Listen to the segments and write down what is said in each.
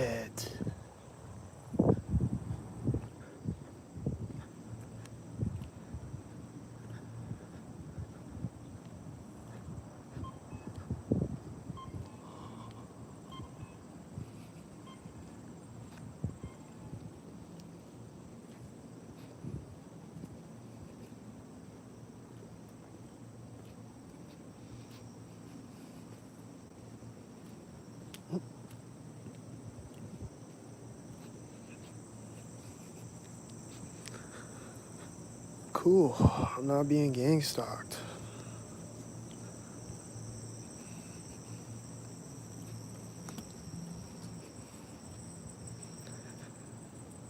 it. Cool. I'm not being gang stalked.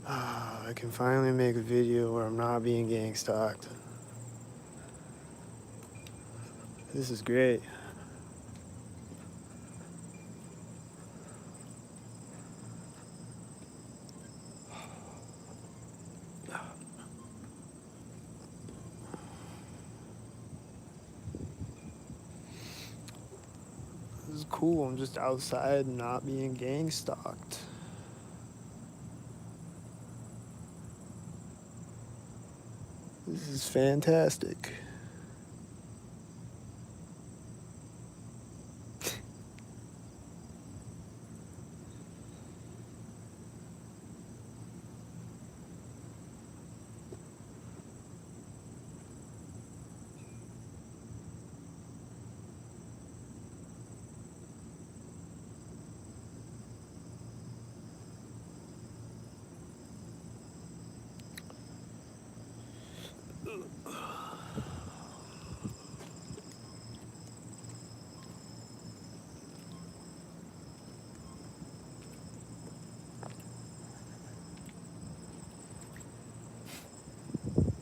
I can finally make a video where I'm not being gang stalked. This is great. This is cool. I'm just outside not being gang stalked. This is fantastic.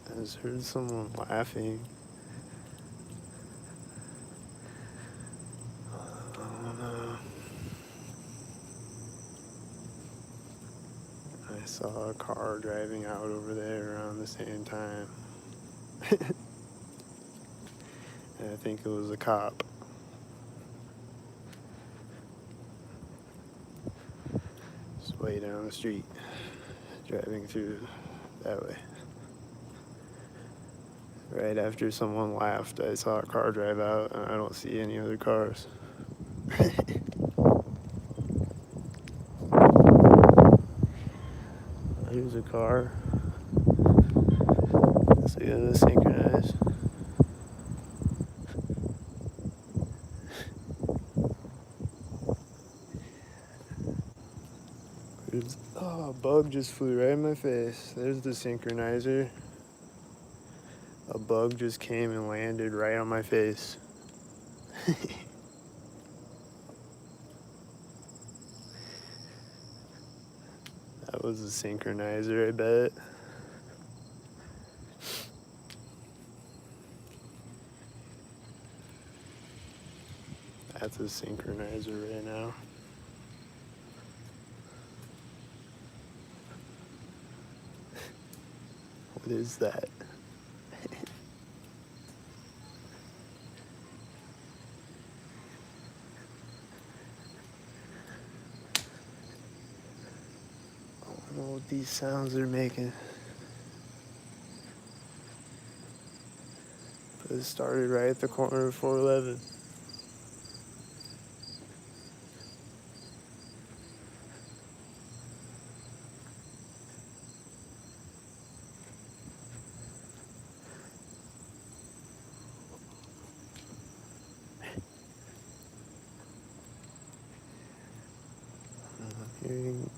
I just heard someone laughing. Oh no. I saw a car driving out over there around the same time. And I think it was a cop. Just way down the street, driving through that way. Right after someone laughed, I saw a car drive out, and I don't see any other cars. Here's a car. So yeah, this synchronized. Oh, a bug just flew right in my face. There's the synchronizer. A bug just came and landed right on my face. That was a synchronizer, I bet. That's a synchronizer right now. What is that? I don't know what these sounds are making. But it started right at the corner of 411. I'm hearing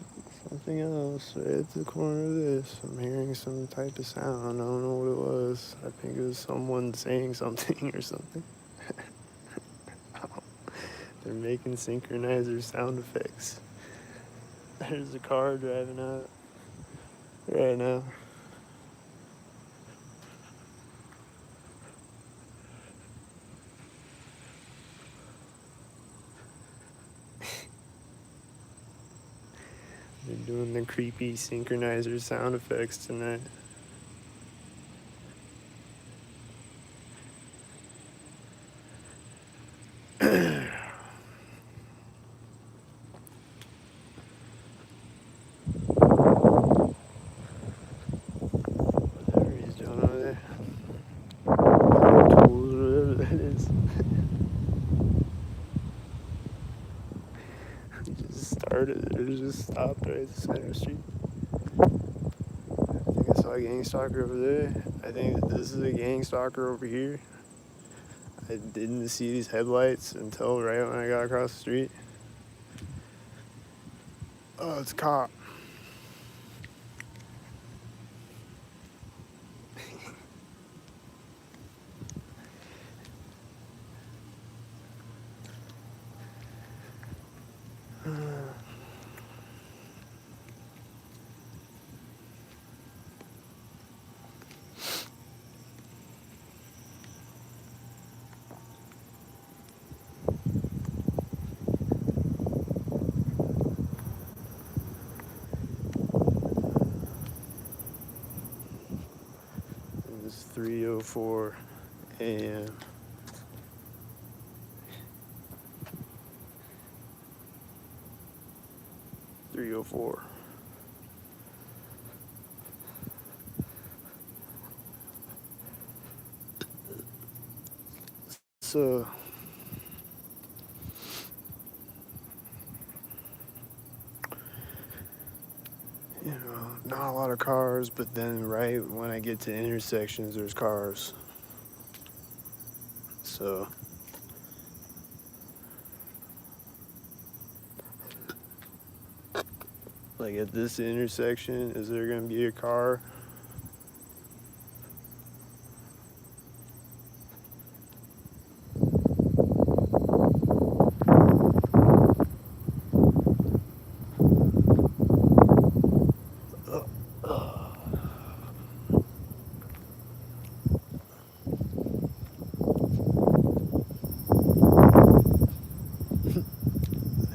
something else right at the corner of this. I'm hearing some type of sound. I don't know what it was. I think it was someone saying something or something. They're making synchronizer sound effects. There's a car driving out right now. They're doing the creepy synchronizer sound effects tonight. just stopped right at the center of the street. I think I saw a gang stalker over there. I think this is a gang stalker over here. I didn't see these headlights until right when I got across the street. Oh, it's a cop. It's 3:04 a.m. .304. So, you know, not a lot of cars, but then right when I get to intersections, there's cars. So, like at this intersection, is there gonna be a car?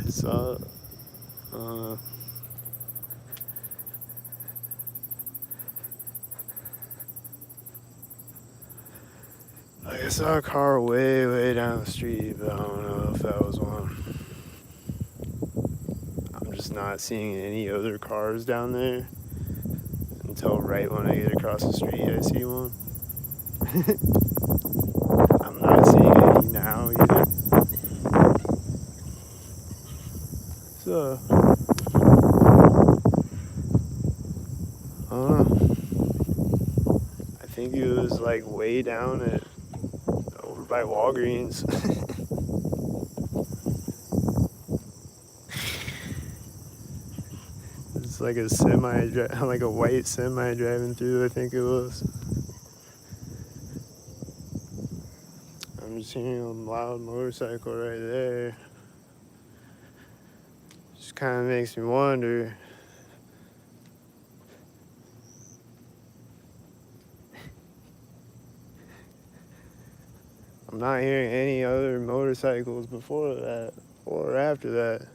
I saw, I saw a car way down the street, but I don't know if that was one. I'm just not seeing any other cars down there until right when I get across the street. I see one. I'm not seeing any now either. So, I don't know. I think it was like way down at over by Walgreens. It's like a like a white semi driving through. I think it was. I'm just hearing a loud motorcycle right there. Just kind of makes me wonder. I'm not hearing any other motorcycles before that or after that.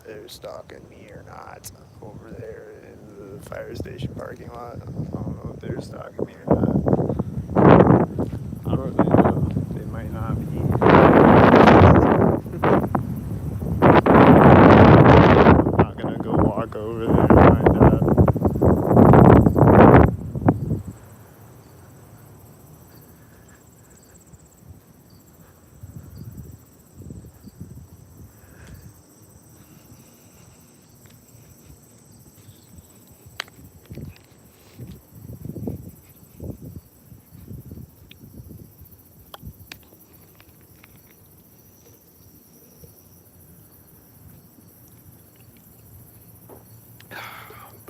They're stalking me or not over there in the fire station parking lot. I don't know if they're stalking me or not. I don't really know. They might not be. I'm not gonna go walk over there and find out.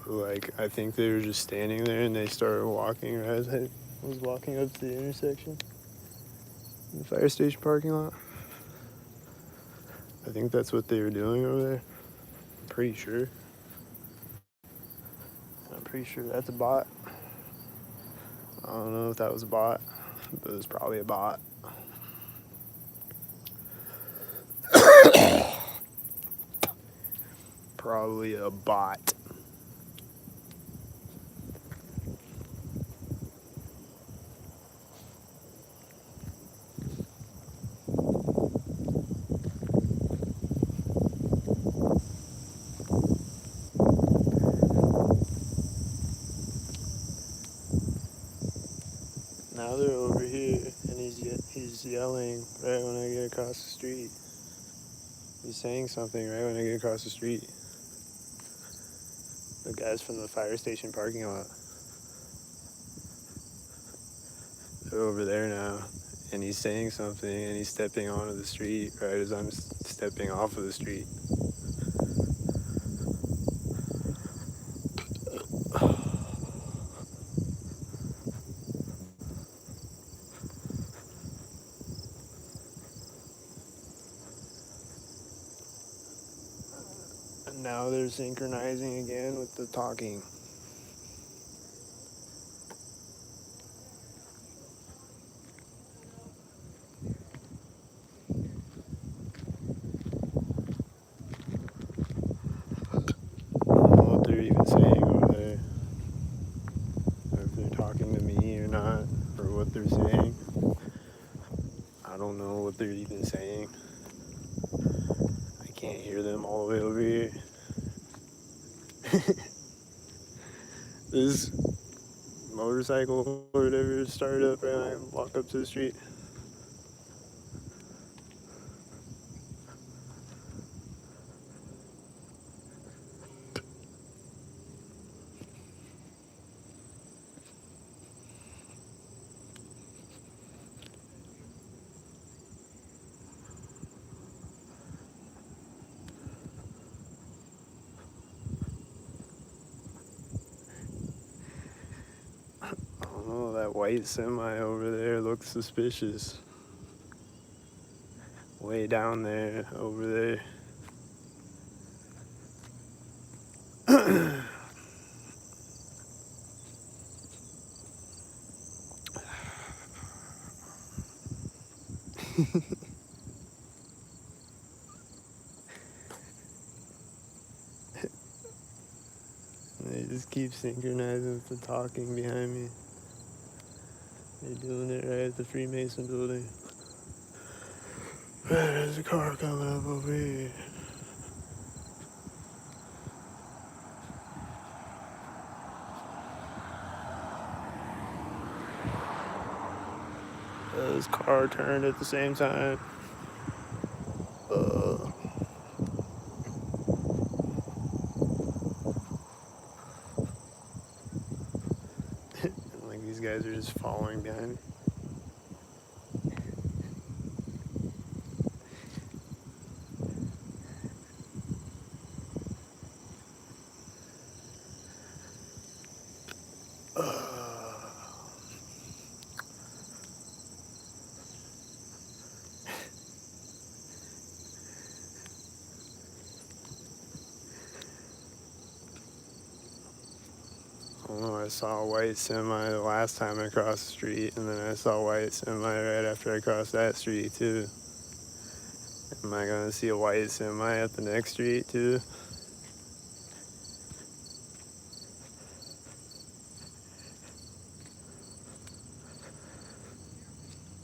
Like, I think they were just standing there and they started walking as I was walking up to the intersection in the fire station parking lot. I think that's what they were doing over there. I'm pretty sure. I'm pretty sure that's a bot. I don't know if that was a bot, but it was probably a bot. Probably a bot. Now they're over here, and he's yelling right when I get across the street. He's saying something right when I get across the street. The guys from the fire station parking lot. They're over there now, and he's saying something, and he's stepping onto the street right as I'm stepping off of the street. And now they're synchronizing again with the talking. I don't know what they're even saying over there. Or if they're talking to me or not, or what they're saying. I don't know what they're even saying. I can't hear them all the way over here. This motorcycle or whatever started up and I walk up to the street. I don't know, that white semi over there looks suspicious. Way down there, over there. They just keep synchronizing with the talking behind me. They're doing it right at the Freemason building. There's a car coming up over here. This car turned at the same time. Like these guys are just following behind me. Oh, I saw a white semi the last time I crossed the street, and then I saw a white semi right after I crossed that street too. Am I gonna see a white semi at the next street too?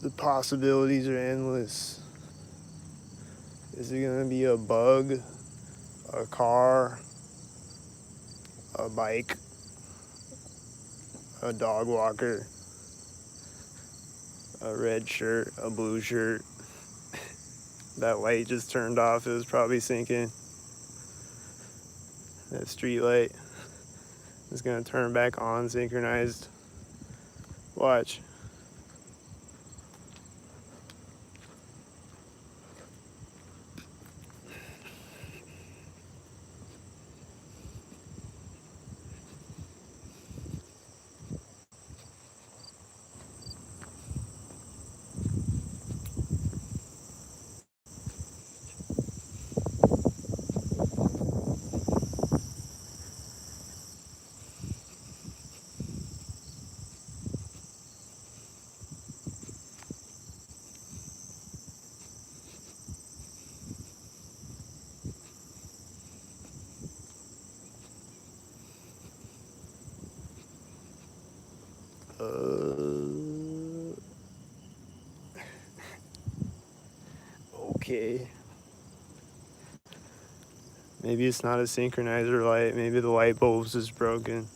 The possibilities are endless. Is it gonna be a bug, a car, a bike, a dog walker, a red shirt, a blue shirt? That light just turned off. It was probably sinking. That street light is gonna turn back on, synchronized. Watch. Okay. Maybe it's not a synchronizer light. Maybe the light bulb's just broken.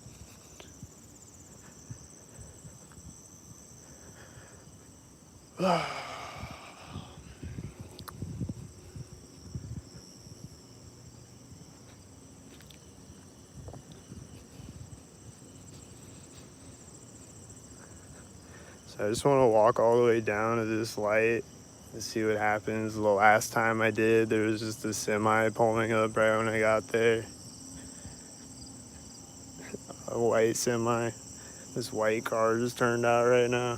So I just want to walk all the way down to this light and see what happens. The last time I did, there was just a semi pulling up right when I got there. A white semi. This white car just turned out right now.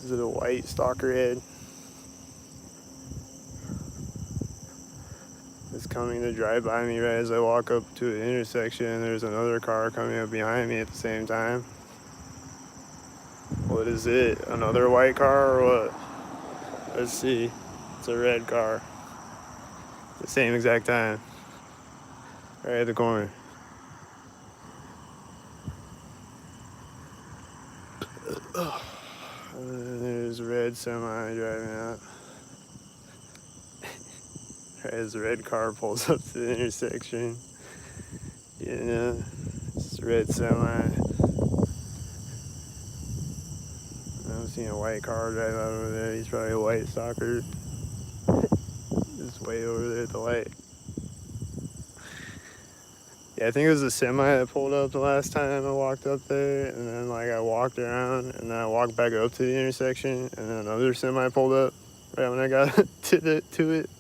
Is it a white stalker head? It's coming to drive by me right as I walk up to an intersection, and there's another car coming up behind me at the same time. What is it? Another white car or what? Let's see. It's a red car. The same exact time. Right at the corner. And there's a red semi driving out. Right as the red car pulls up to the intersection. Yeah, it's a red semi. I'm seeing a white car drive out over there. He's probably a white stalker. Just way over there at the light. Yeah, I think it was a semi that pulled up the last time I walked up there, and then like I walked around, and then I walked back up to the intersection, and then another semi pulled up right when I got to it.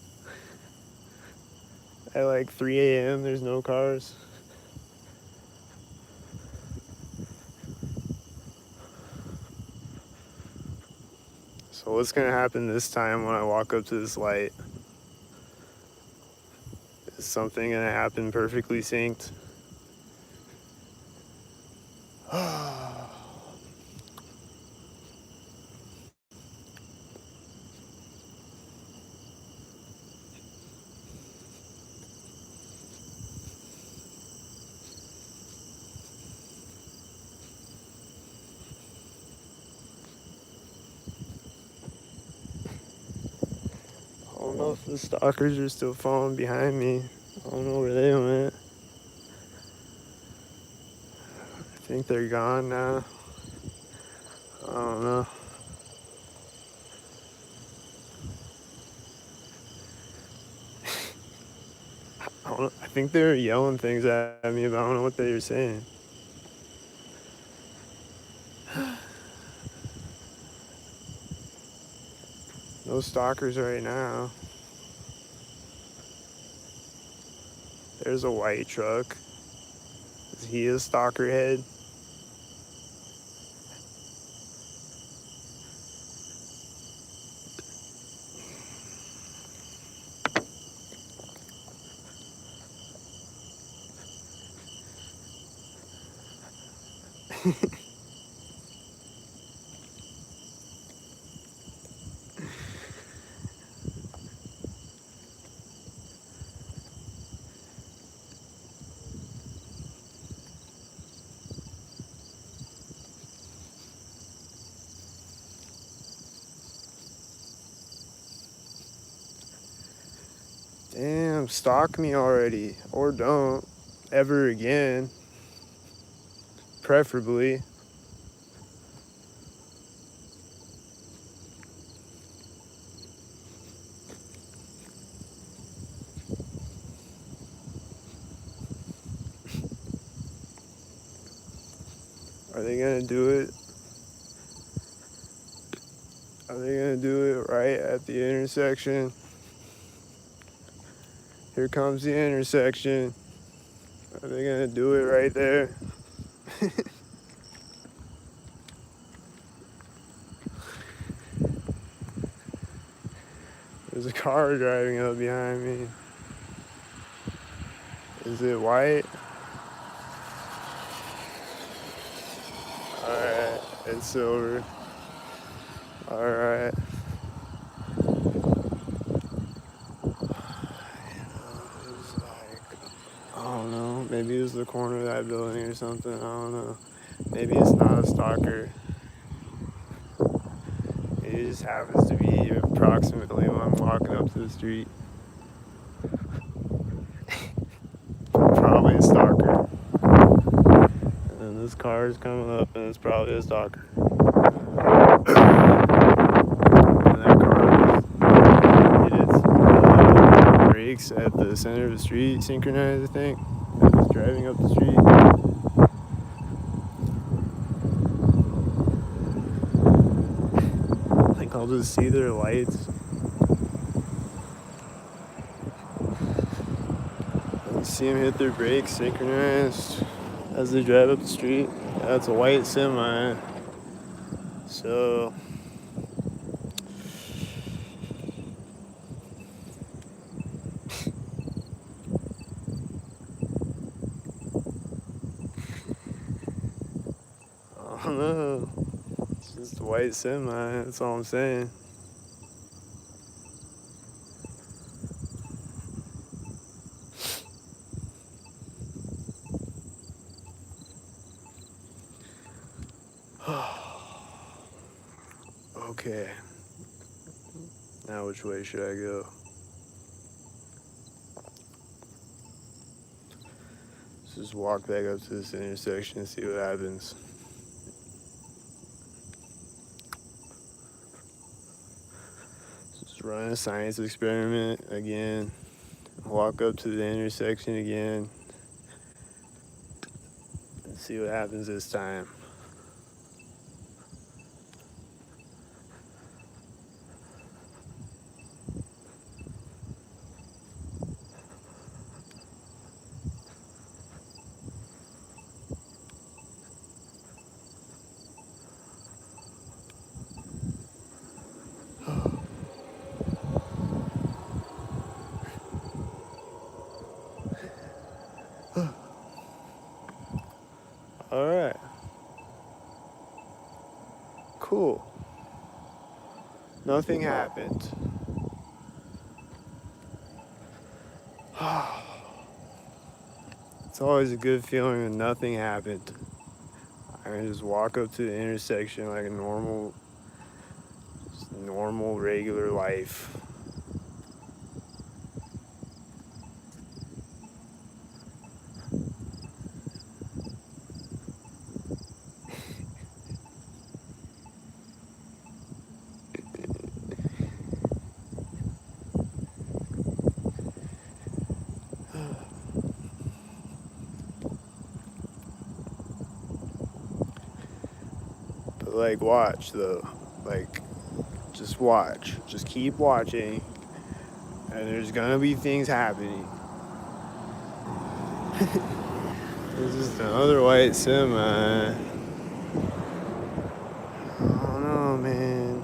At like 3 a.m. There's no cars. So what's gonna happen this time when I walk up to this light? Is something gonna happen perfectly synced? I don't know if the stalkers are still following behind me. I don't know where they went. I think they're gone now. I don't know. I think they were yelling things at me, but I don't know what they were saying. No stalkers right now. There's a white truck. Is he a stalker head? Damn, stalk me already. Or don't. Ever again. Preferably. Are they gonna do it? Are they gonna do it right at the intersection? Here comes the intersection. Are they gonna do it right there? There's a car driving up behind me. Is it white? Alright, it's silver. Alright. I don't know. Maybe it was the corner of that building or something. I don't know. Maybe it's not a stalker. It just happens to be approximately when I'm walking up to the street. Probably a stalker. And then this car is coming up, and it's probably a stalker. And that car hit its brakes at the center of the street, synchronized, I think. It was driving up the street. Like, I'll just see their lights. You see them hit their brakes synchronized as they drive up the street. That's a white semi. So I don't know. It's just a white semi. That's all I'm saying. Okay. Now which way should I go? Let's just walk back up to this intersection and see what happens. Just run a science experiment again. Walk up to the intersection again. And see what happens this time. All right. Cool. Nothing happened. It's always a good feeling when nothing happened. I can just walk up to the intersection like a normal, regular life. But like, watch though. Like, just watch. Just keep watching. And there's gonna be things happening. There's just another white semi. I don't know, man.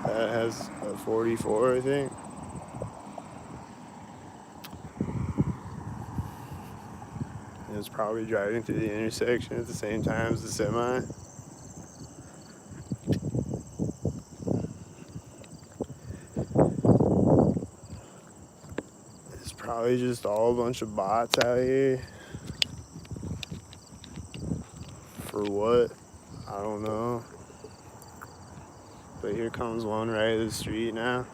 That has a 44, I think. And it's probably driving through the intersection at the same time as the semi. It's probably just all a bunch of bots out here. For what? I don't know. But here comes one right at the street now.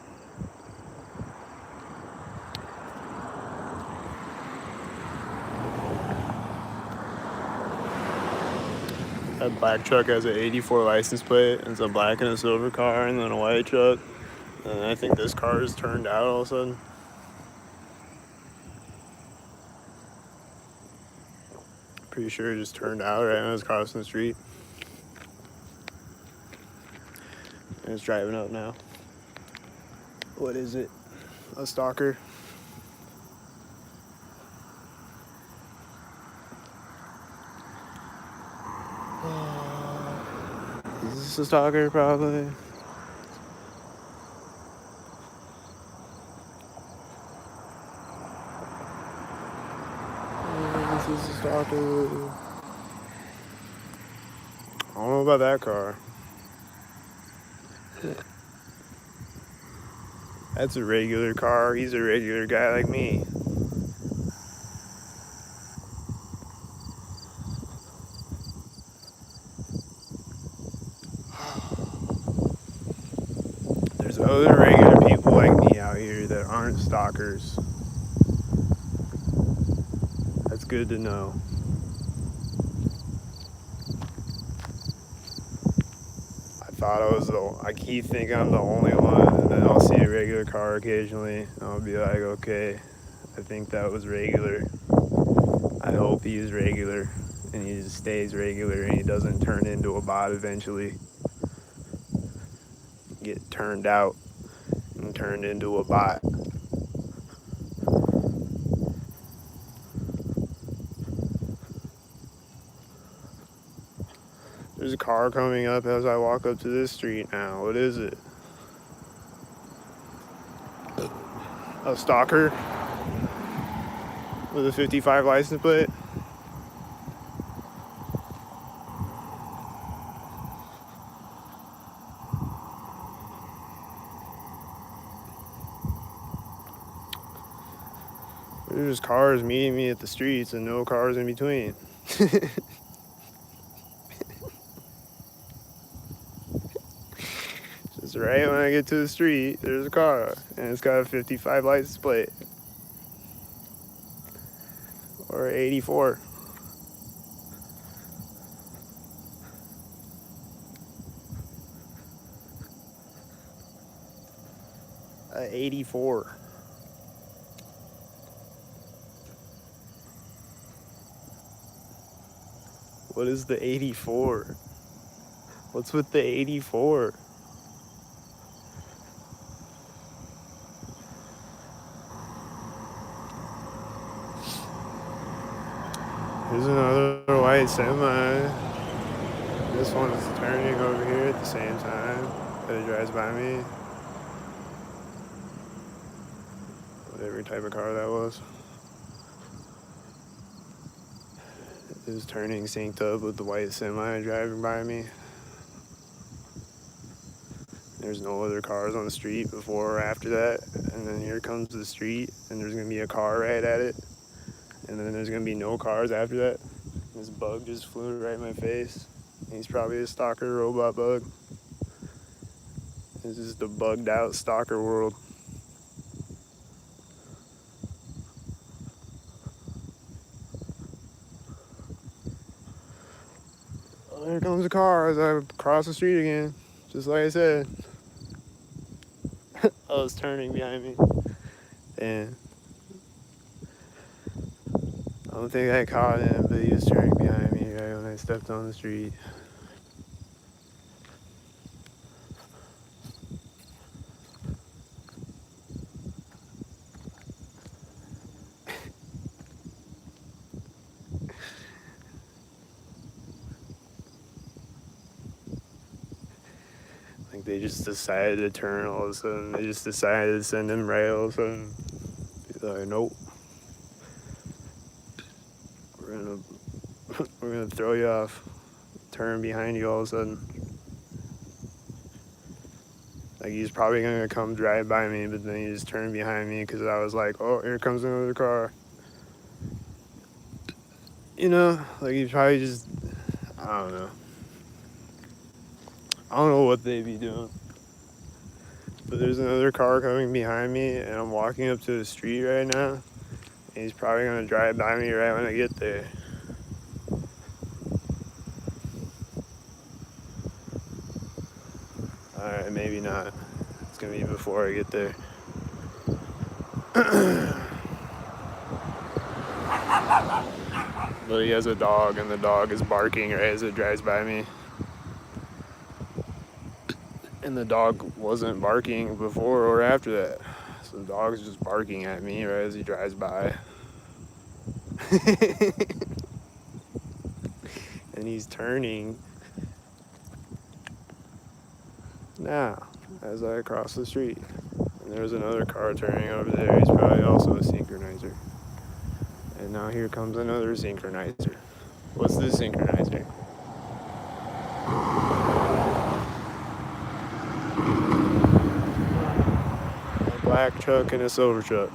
That black truck has an 84 license plate. It's a black and a silver car, and then a white truck. And I think this car is turned out all of a sudden. Pretty sure it just turned out right when I was crossing the street. And it's driving up now. What is it? A stalker? Is this a stalker? Probably. This is a stalker. I don't know about that car. That's a regular car. He's a regular guy like me. There's other regular people like me out here stalkers. That's good to know. I keep thinking I'm the only one, and then I'll see a regular car occasionally, and I'll be like, okay, I think that was regular. I hope he's regular, and he just stays regular, and he doesn't turn into a bot eventually. Get turned out and turned into a bot. There's a car coming up as I walk up to this street now. What is it? A stalker with a 55 license plate? There's just cars meeting me at the streets and no cars in between. Just right when I get to the street, there's a car, and it's got a 55 license plate. Or 84. A 84. What is the 84? What's with the 84? There's another white semi. This one's turning over here at the same time that it drives by me. Whatever type of car that was. It was turning synced up with the white semi driving by me. There's no other cars on the street before or after that. And then here comes the street, and there's gonna be a car right at it. And then there's gonna be no cars after that. This bug just flew right in my face. He's probably a stalker robot bug. This is the bugged out stalker world. Oh, here comes a car as I cross the street again. Just like I said. Oh, it's turning behind me. Damn. I don't think I caught him, but he was turning behind me right when I stepped on the street. Like they just decided to turn all of a sudden. They just decided to send him right all of a sudden. Be like, nope. We're gonna throw you off. Turn behind you all of a sudden. Like he's probably gonna come drive by me, but then he just turned behind me because I was like, oh, here comes another car. You know, like he probably just, I don't know. I don't know what they be doing. But there's another car coming behind me, and I'm walking up to the street right now. And he's probably gonna drive by me right when I get there. Alright, maybe not. It's gonna be before I get there. But he has a dog, and the dog is barking right as it drives by me. And the dog wasn't barking before or after that. So the dog's just barking at me right as he drives by. And he's turning now as I cross the street. And there's another car turning over there. He's probably also a synchronizer. And now here comes another synchronizer. What's this synchronizer? A black truck and a silver truck.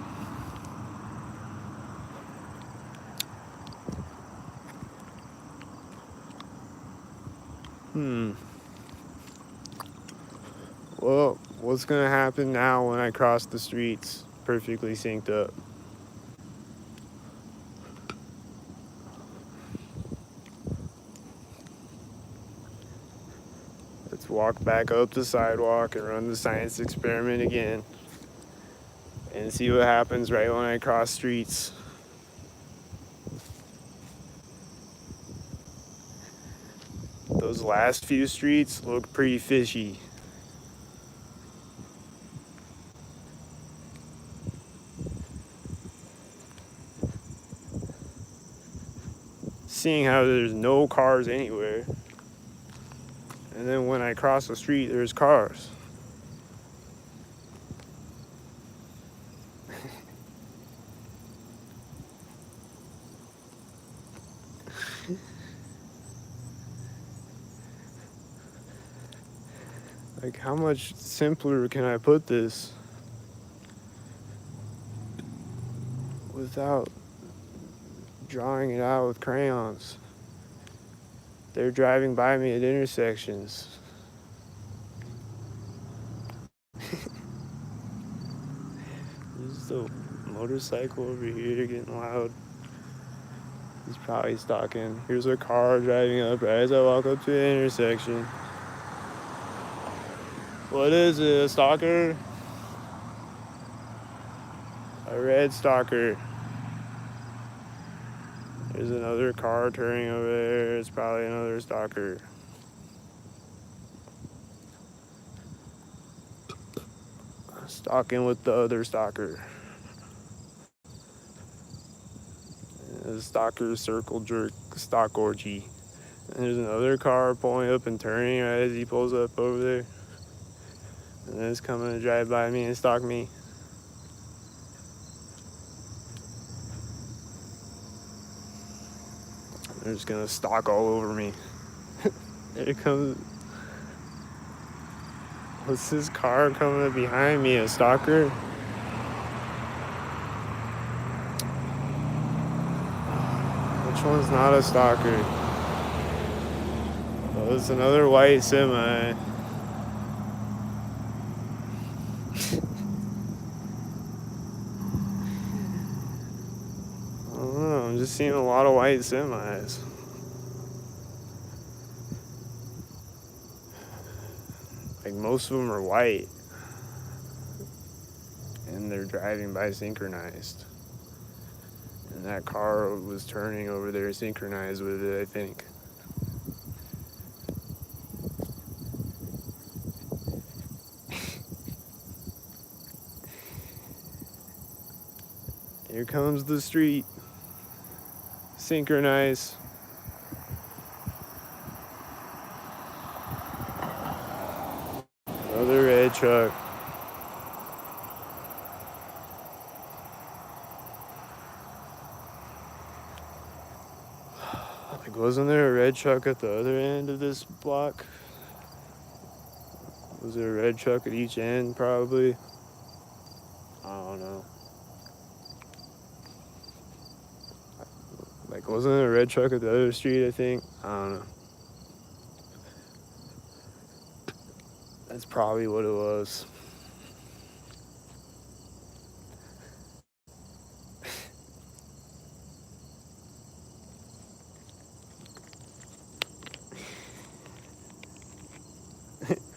Well, what's gonna happen now when I cross the streets? perfectly synced up. Let's walk back up the sidewalk and run the science experiment again and see what happens right when I cross streets. Those last few streets look pretty fishy. Seeing how there's no cars anywhere, and then when I cross the street, there's cars. Like, how much simpler can I put this without drawing it out with crayons? They're driving by me at intersections. There's the motorcycle over here getting loud. He's probably stalking. Here's a car driving up right as I walk up to the intersection. What is it, a stalker? A red stalker. There's another car turning over there. It's probably another stalker. Stalking with the other stalker. The stalker circle jerk stalk orgy. And there's another car pulling up and turning right as he pulls up over there. And then it's coming to drive by me and stalk me. They're just gonna stalk all over me. There comes. What's this car coming up behind me? A stalker? Which one's not a stalker? Oh, it's another white semi. I don't know, I'm just seeing a lot of white semis. Like, most of them are white. And they're driving by synchronized. And that car was turning over there synchronized with it, I think. Here comes the street. Synchronize. Another red truck. Like, wasn't there a red truck at the other end of this block? Was there a red truck at each end, probably? I don't know. Like, wasn't there a red truck at the other street, I think? I don't know. That's probably what it was.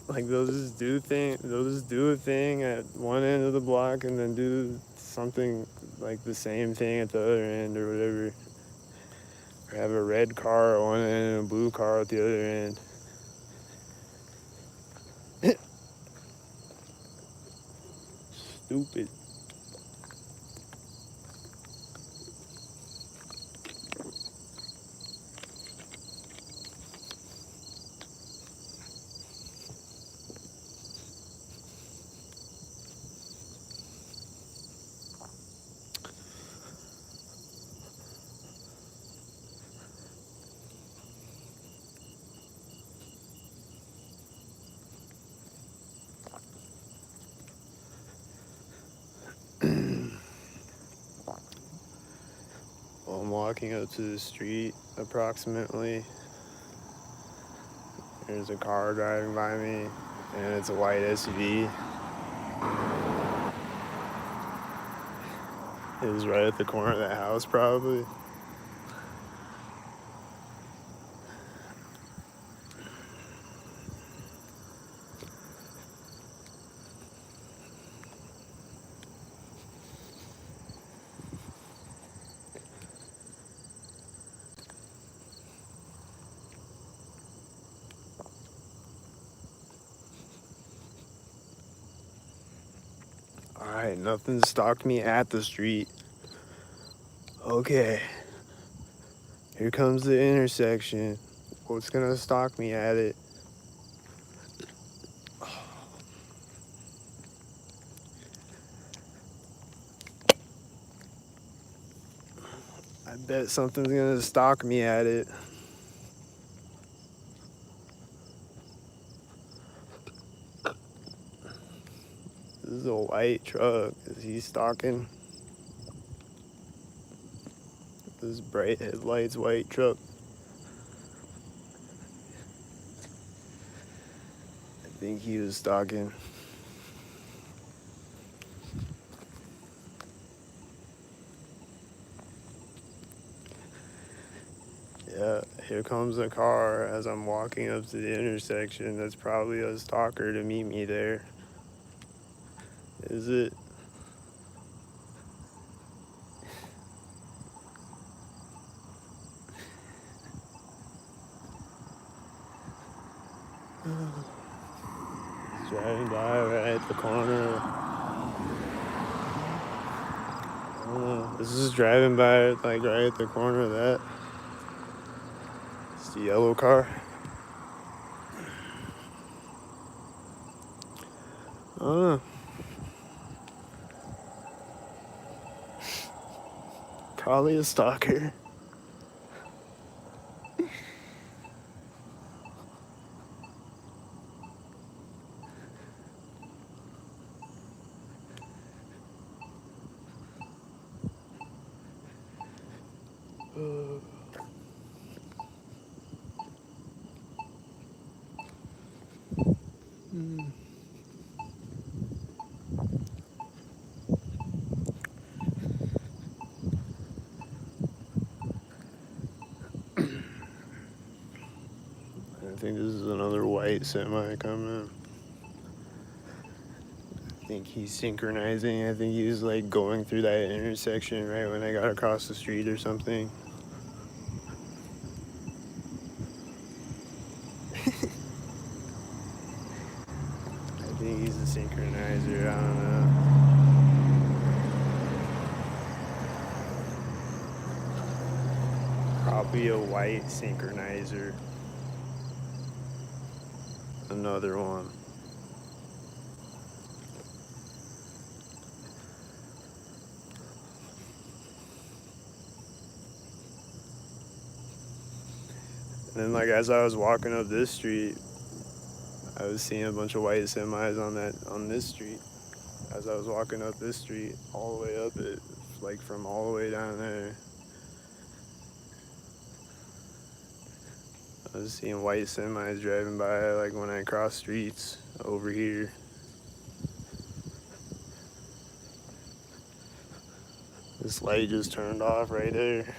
Like, they'll just do a thing at one end of the block and then do something like the same thing at the other end or whatever. Or have a red car at one end and a blue car at the other end. Stupid. While I'm walking up to the street, approximately, there's a car driving by me, and it's a white SUV. It was right at the corner of that house, probably. Alright, nothing stalked me at the street. Okay. Here comes the intersection. What's gonna stalk me at it? I bet something's gonna stalk me at it. This is a white truck. Is he stalking? This bright headlights white truck. I think he was stalking. Yeah, here comes a car as I'm walking up to the intersection. That's probably a stalker to meet me there. Is it? He's driving by right at the corner. I don't know. This is driving by like right at the corner of that. It's the yellow car. I don't know. Probably a stalker. I think this is another white semi coming. I think he's synchronizing. I think he's like going through that intersection right when I got across the street or something. I think he's a synchronizer. I don't know. Probably a white synchronizer. Another one. And then like as I was walking up this street, I was seeing a bunch of white semis on this street. As I was walking up this street, all the way up it, like from all the way down there. I was seeing white semis driving by like when I cross streets over here. This light just turned off right there.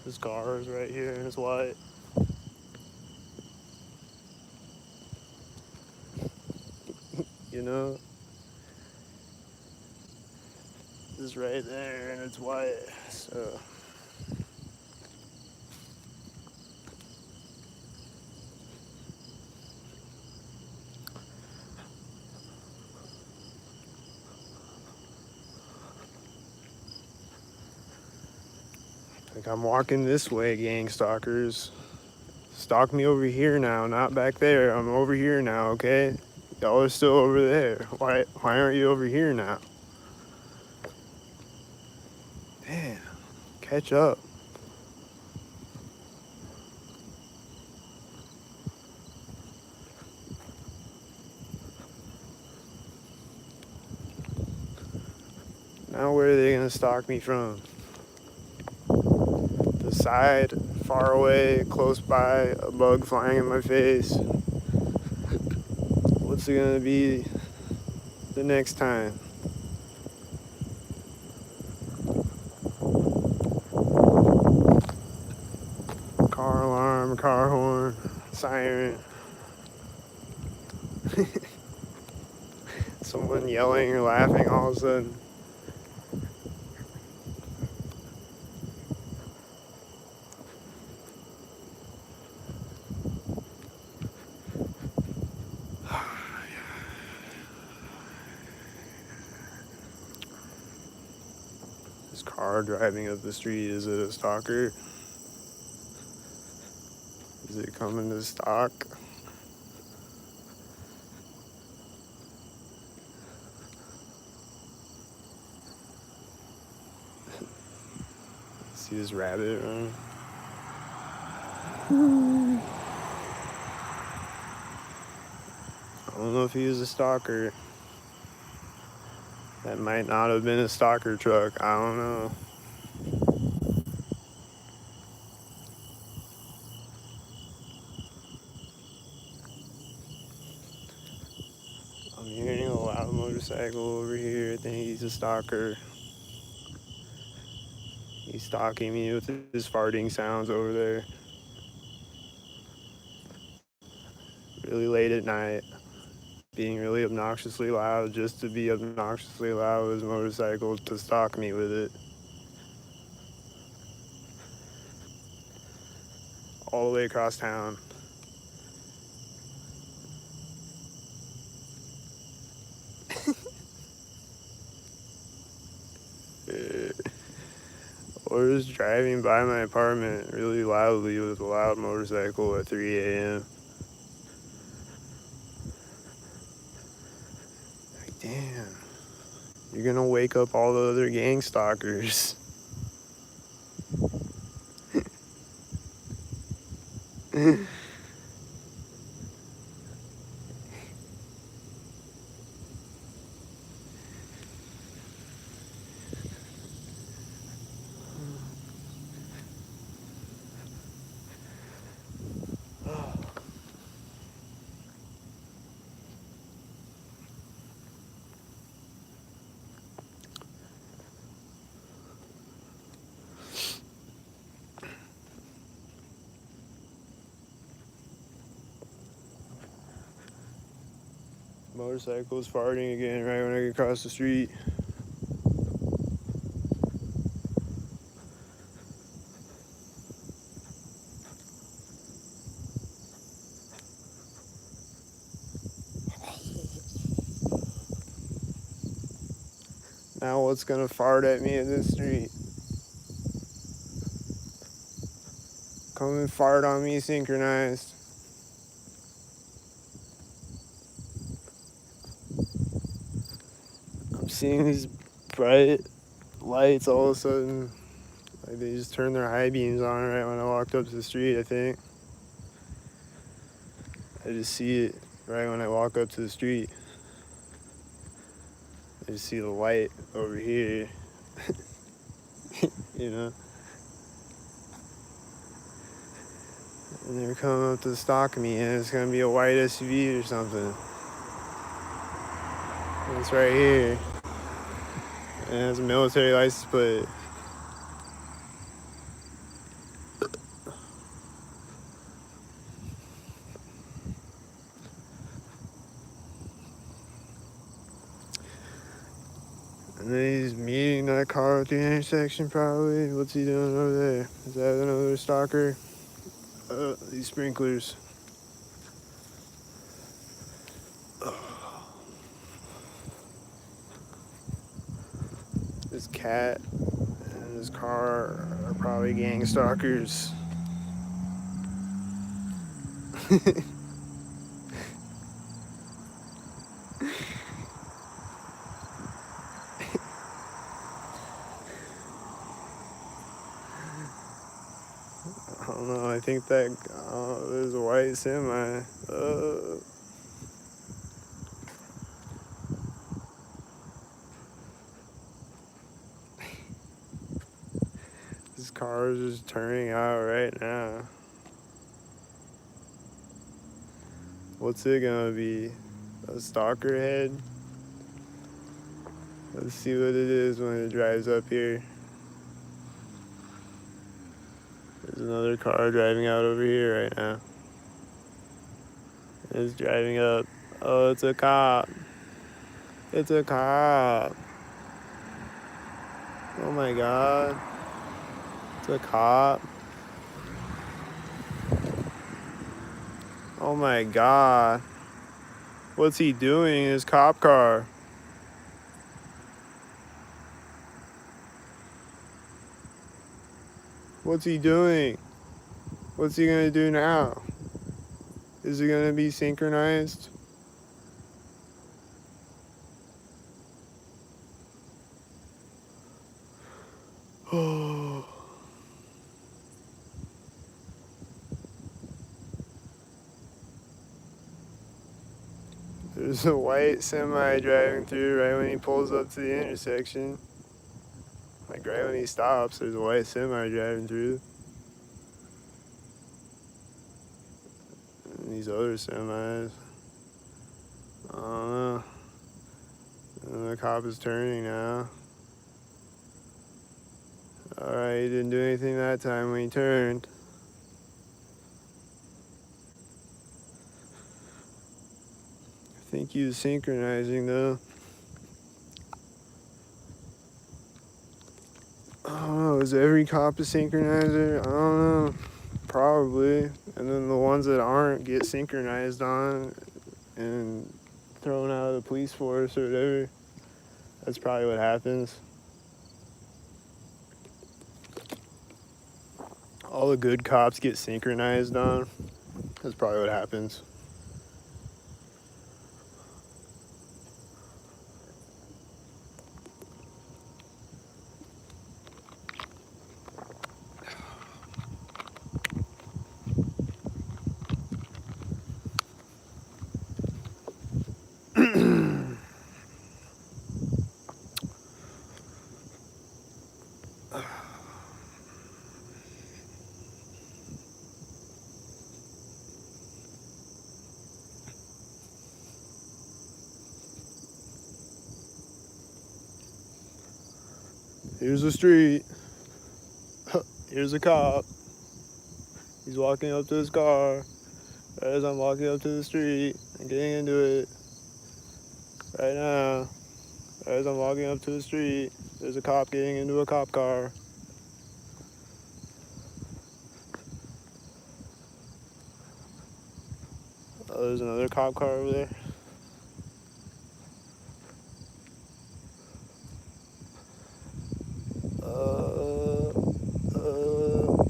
This car is right here and it's white. You know? It's right there and it's white. So like I'm walking this way, gang stalkers. Stalk me over here now, not back there. I'm over here now, okay? Y'all are still over there. Why aren't you over here now? Damn, catch up. Now where are they gonna stalk me from? The side, far away, close by, a bug flying in my face. What's it gonna be the next time? Car alarm, car horn, siren. Someone yelling or laughing all of a sudden. This car driving up the street, is it a stalker? Is it coming to stalk? See this rabbit run? I don't know if he was a stalker. That might not have been a stalker truck. I don't know. I'm hearing a loud motorcycle over here. I think he's a stalker. He's stalking me with his farting sounds over there. Really late at night. Being really obnoxiously loud just to be obnoxiously loud with his motorcycle to stalk me with it. All the way across town. Or just driving by my apartment really loudly with a loud motorcycle at 3 a.m. Like, damn. You're gonna wake up all the other gang stalkers. Motorcycle's farting again right when I get across the street. Now what's gonna fart at me in this street? Come and fart on me synchronized. I'm seeing these bright lights all of a sudden. Like they just turned their high beams on right when I walked up to the street, I think. I just see it right when I walk up to the street. I just see the light over here. You know? And they're coming up to stalk me, and it's gonna be a white SUV or something. And it's right here. And it has a military license plate. And then he's meeting that car at the intersection, probably. What's he doing over there? Is that another stalker? These sprinklers. This cat and this car are probably gang stalkers. I don't know. I think that there's a white semi. This car is just turning out right now. What's it gonna be? A stalker head? Let's see what it is when it drives up here. There's another car driving out over here right now. It's driving up. Oh, it's a cop. It's a cop. Oh my god. It's a cop. Oh my god. What's he doing in his cop car? What's he doing? What's he gonna do now? Is it gonna be synchronized? Oh. There's a white semi driving through right when he pulls up to the intersection. Like right when he stops, there's a white semi driving through. And these other semis. I don't know. And the cop is turning now. Alright, he didn't do anything that time when he turned. I think he was synchronizing though. I don't know, is every cop a synchronizer? I don't know. Probably. And then the ones that aren't get synchronized on and thrown out of the police force or whatever. That's probably what happens. All the good cops get synchronized on. That's probably what happens. Here's the street. Here's a cop. He's walking up to his car as I'm walking up to the street and getting into it right now. As I'm walking up to the street, there's a cop getting into a cop car. Oh, there's another cop car over there.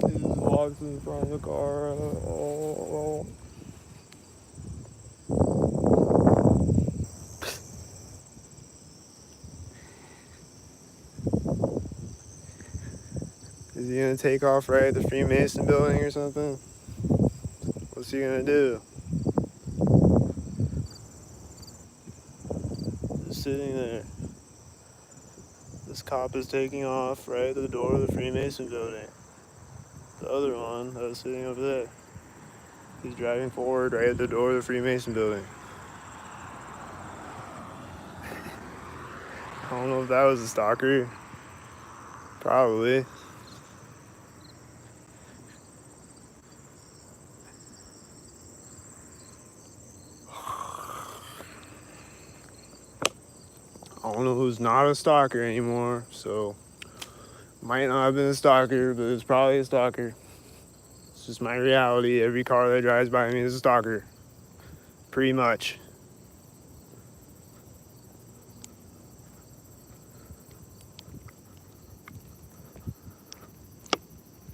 He just walks in front of the car. Is he gonna take off right at the Freemason building or something? What's he gonna do? Just sitting there. This cop is taking off right at the door of the Freemason building. The other one that was sitting over there. He's driving forward right at the door of the Freemason building. I don't know if that was a stalker. Probably. I don't know who's not a stalker anymore, so might not have been a stalker, but it's probably a stalker. It's just my reality. Every car that drives by me is a stalker. Pretty much.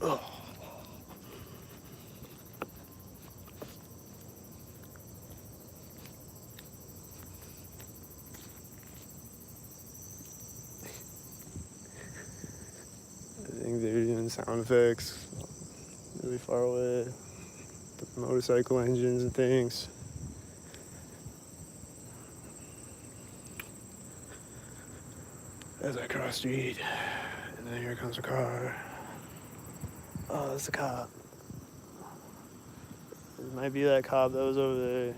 Ugh. I think they're doing sound effects really far away. The motorcycle engines and things. As I cross the street, and then here comes a car. Oh, it's a cop. It might be that cop that was over there.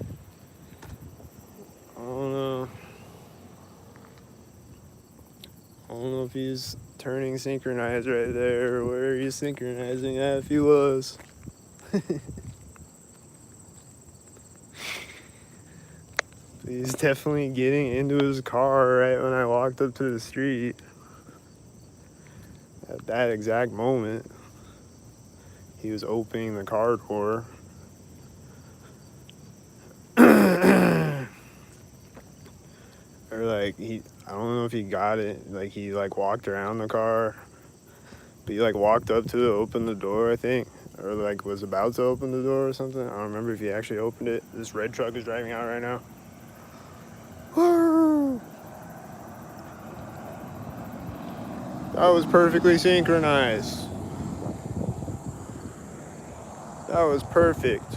I don't know. I don't know if he's turning synchronized right there or where he's synchronizing at if he was. He's definitely getting into his car right when I walked up to the street. At that exact moment, he was opening the car door. Or like I don't know if he got it. Like he like walked around the car, but he like walked up to open the door, I think, or like was about to open the door or something. I don't remember if he actually opened it. This red truck is driving out right now. That was perfectly synchronized. That was perfect.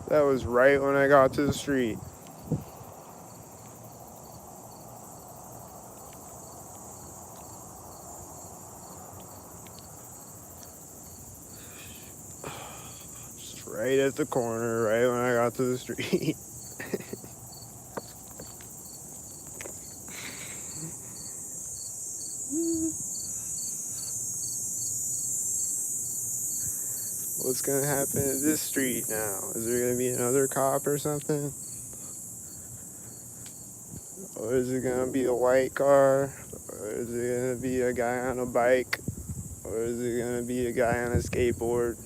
That was right when I got to the street. Just right at the corner, right when I got to the street. What's gonna happen at this street now? Is there gonna be another cop or something? Or is it gonna be a white car? Or is it gonna be a guy on a bike? Or is it gonna be a guy on a skateboard?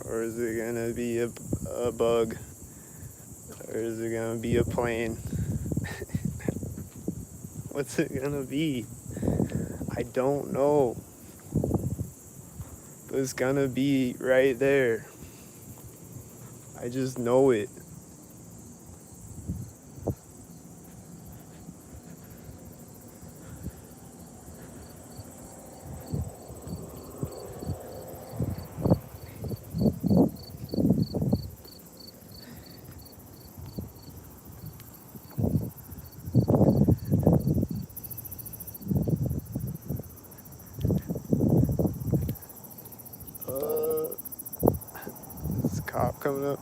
Or is it gonna be a bug? Or is it gonna be a plane? What's it gonna be? I don't know. But it's gonna be right there. I just know it. This cop coming up.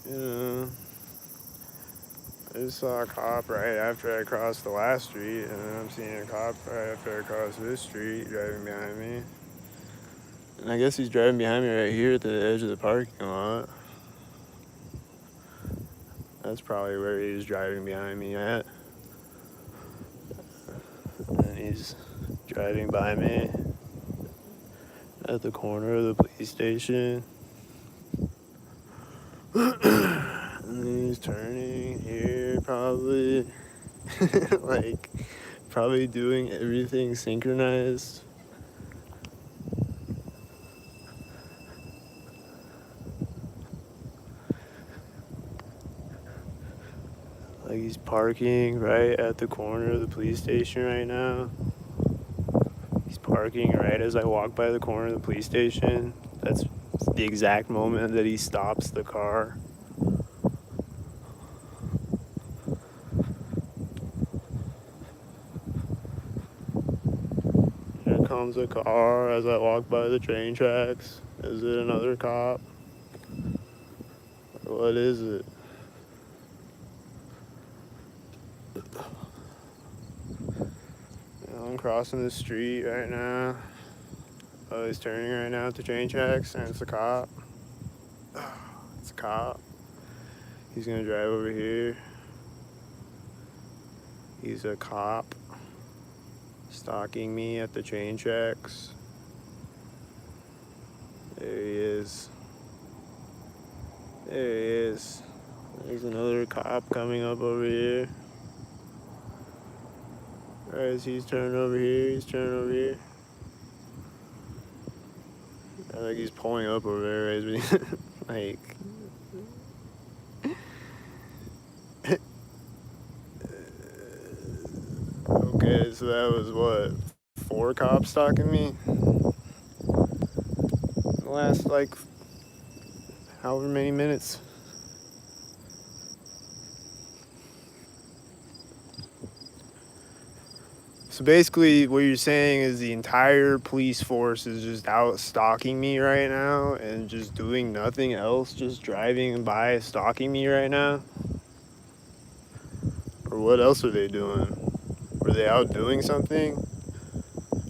You know, I just saw a cop right after I crossed the last street, and then I'm seeing a cop right after I cross this street driving behind me. And I guess he's driving behind me right here at the edge of the parking lot. That's probably where he's driving behind me at. And he's driving by me at the corner of the police station. And then he's turning here probably. Like, probably doing everything synchronized. Like, he's parking right at the corner of the police station right now. He's parking right as I walk by the corner of the police station. That's the exact moment that he stops the car. Here comes a car as I walk by the train tracks. Is it another cop? Or what is it? I'm crossing the street right now. Oh, he's turning right now at the train tracks, and it's a cop. It's a cop. He's gonna drive over here. He's a cop stalking me at the train tracks. There he is. There he is. There's another cop coming up over here. Right as he's turning over here, he's turning over here. I think he's pulling up over there as we like. Okay, so that was what, 4 cops stalking me? The last like however many minutes. So basically, what you're saying is the entire police force is just out stalking me right now and just doing nothing else, just driving by stalking me right now? Or what else are they doing? Were they out doing something?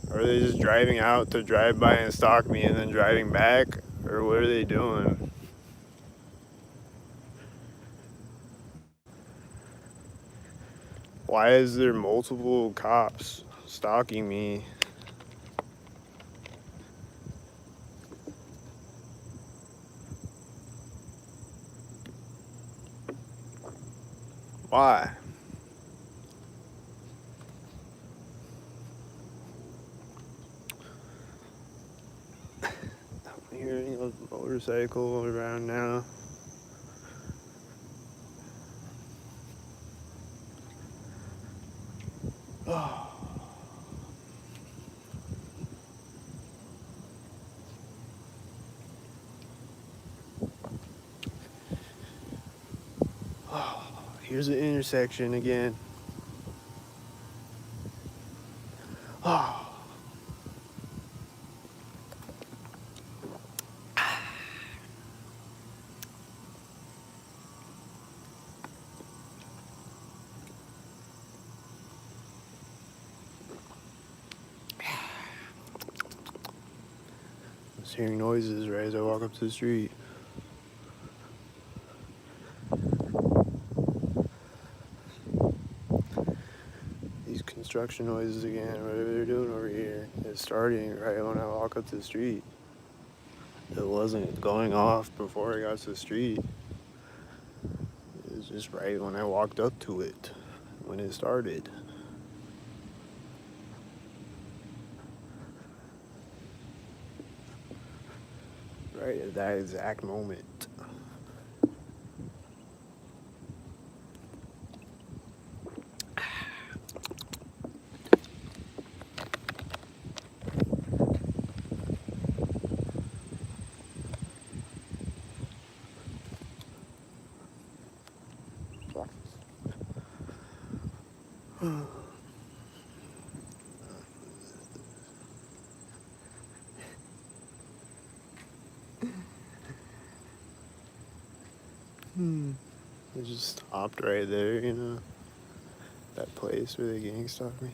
Or are they just driving out to drive by and stalk me and then driving back? Or what are they doing? Why is there multiple cops stalking me? Why? I'm hearing a motorcycle around now. Oh. Here's the intersection again. Oh. I was hearing noises right as I walk up to the street. These construction noises again, whatever they're doing over here, is starting right when I walk up to the street. It wasn't going off before I got to the street. It was just right when I walked up to it, when it started. Right at that exact moment. It just stopped right there, you know, that place where the gang stalked me.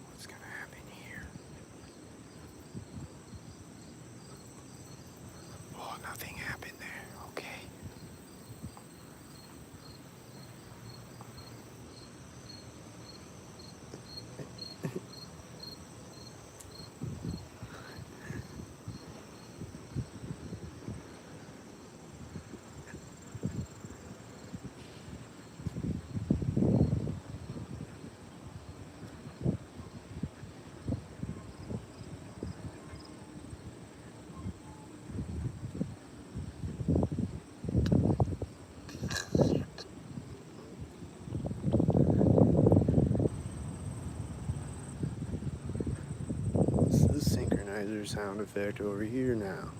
What's gonna happen here? Oh, nothing happened there. Okay. What's this synchronizer sound effect over here now?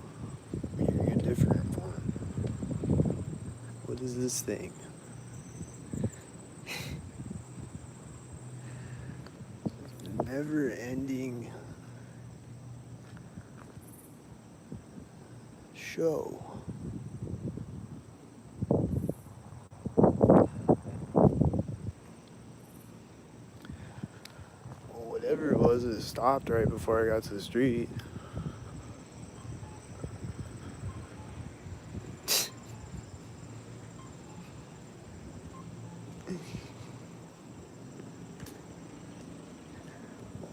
I'm hearing a different one. What is this thing? Never ending show. Well, whatever it was, it stopped right before I got to the street.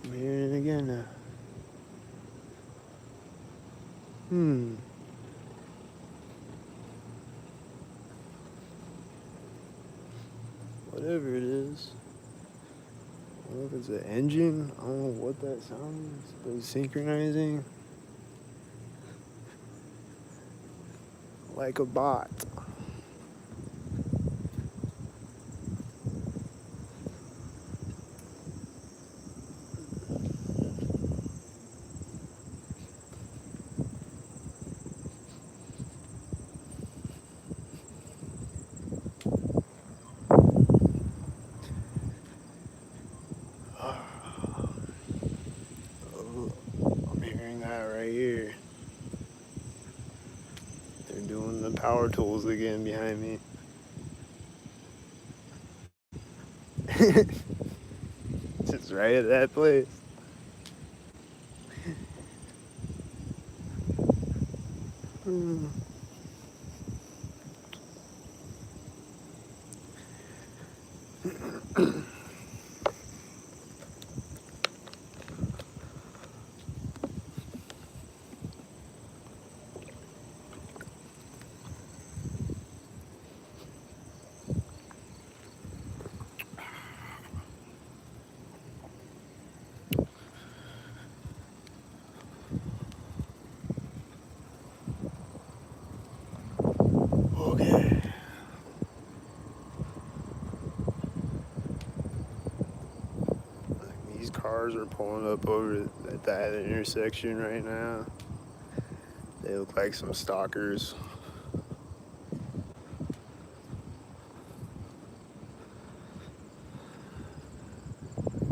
I'm hearing it again now. Whatever it is. I don't know if it's an engine. I don't know what that sound is, but it's synchronizing like a bot. power tools again behind me. Just right at that place. Okay. These cars are pulling up over at that intersection right now. They look like some stalkers.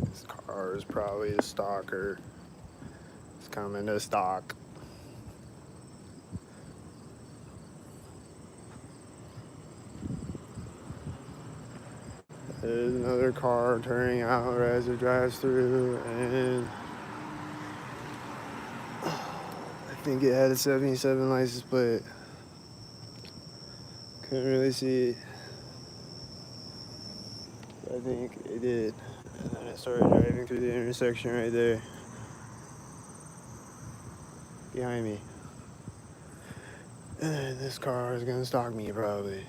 This car is probably a stalker. It's coming to stalk. There's another car turning out as it drives through, and I think it had a 77 license plate. Couldn't really see it. I think it did. And then it started driving through the intersection right there. Behind me. And this car is gonna stalk me probably.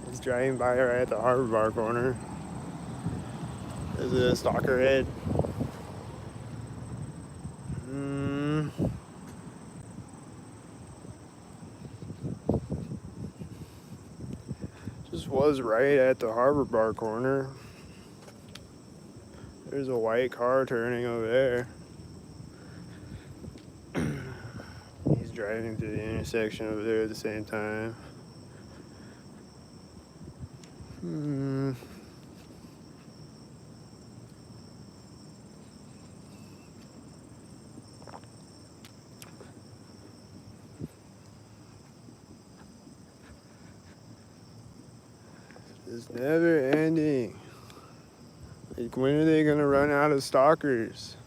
It's driving by right at the Harbor Bar corner. Is it a stalker head? Just was right at the Harbor Bar corner. There's a white car turning over there. He's driving through the intersection over there at the same time. It's never ending. Like, when are they gonna run out of stalkers?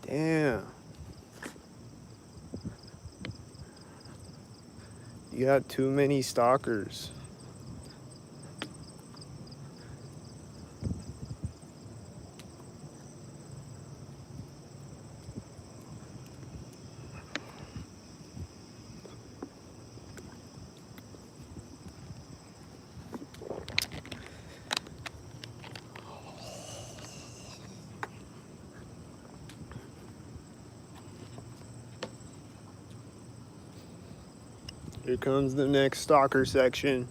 Damn. You got too many stalkers. Here comes the next stalker section.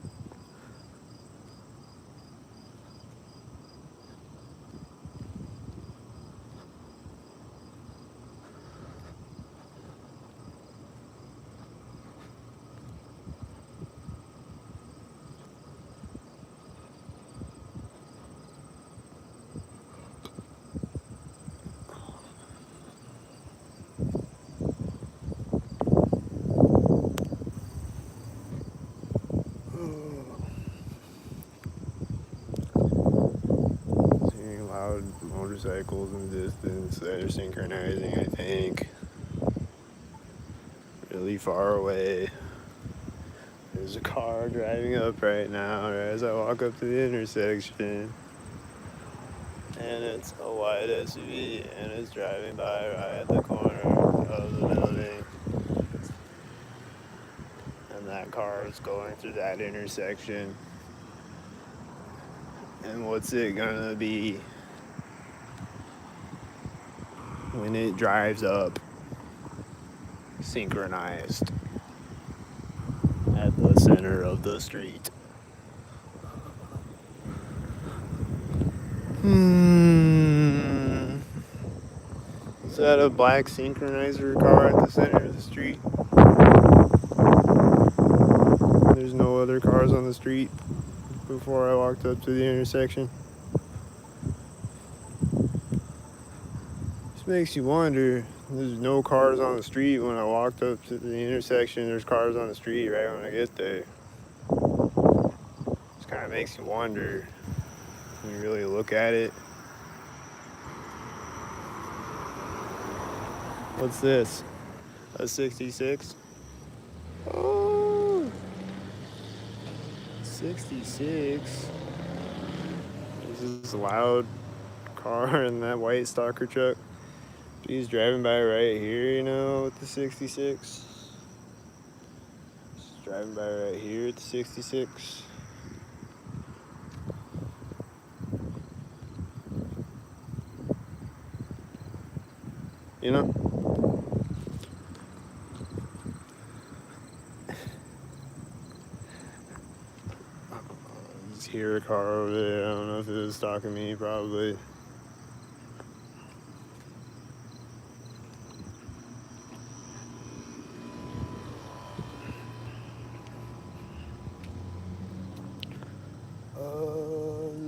Seeing loud motorcycles in the distance that are synchronizing, I think. Really far away. There's a car driving up right now as I walk up to the intersection. And it's a white SUV and it's driving by right at the corner of the building. And that car is going through that intersection. And what's it gonna be when it drives up synchronized at the center of the street? Is that a black synchronizer car at the center of the street? There's no other cars on the street before I walked up to the intersection. This makes you wonder. There's no cars on the street when I walked up to the intersection. There's cars on the street right when I get there. This kind of makes you wonder when you really look at it. What's this? A 66? Oh, 66. This is a loud car in that white stalker truck. He's driving by right here, you know, with the 66. He's driving by right here at the 66. You know? I just hear a car over there. I don't know if it was stalking me, probably.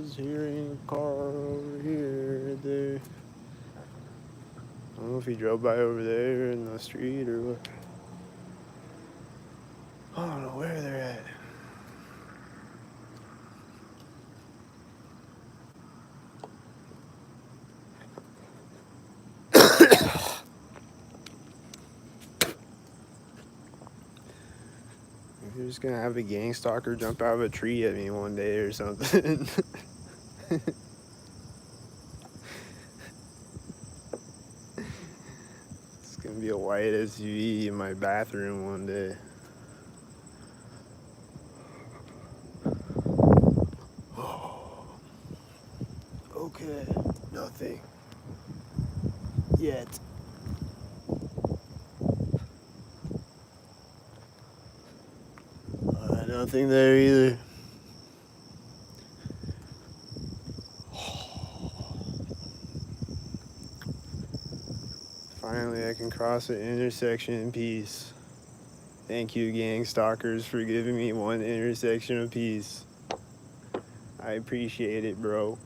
Just hearing a car over here, there. I don't know if he drove by over there in the street or what. I don't know where they're at. You're just gonna have a gang stalker jump out of a tree at me one day or something. It's gonna be a white SUV in my bathroom one day. Okay, nothing yet. Nothing there either. Finally, I can cross an intersection in peace. Thank you, gang stalkers, for giving me one intersection of peace. I appreciate it, bro.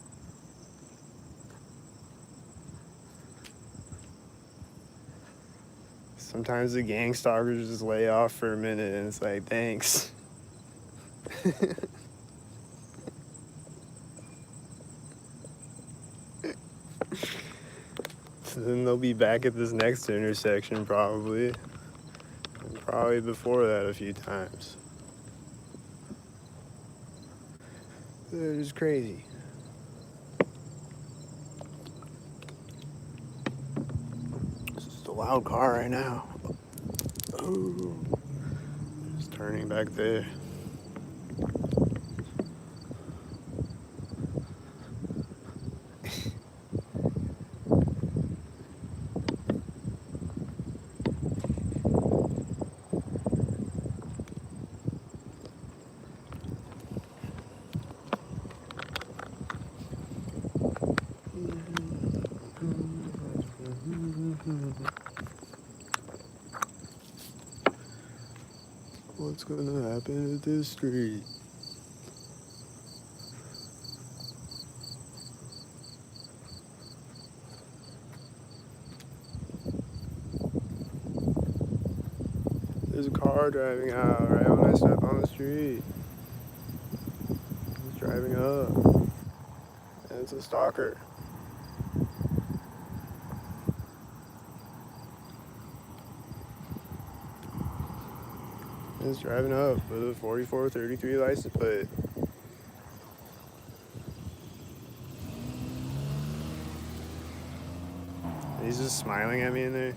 Sometimes the gang stalkers just lay off for a minute and it's like, thanks. So then they'll be back at this next intersection probably. And probably before that a few times. They're just crazy. It's just a loud car right now. Oh, just turning back there. What's gonna happen at this street? There's a car driving out right when I step on the street. He's driving up. And it's a stalker. He's driving up with a 4433 license plate. He's just smiling at me in there.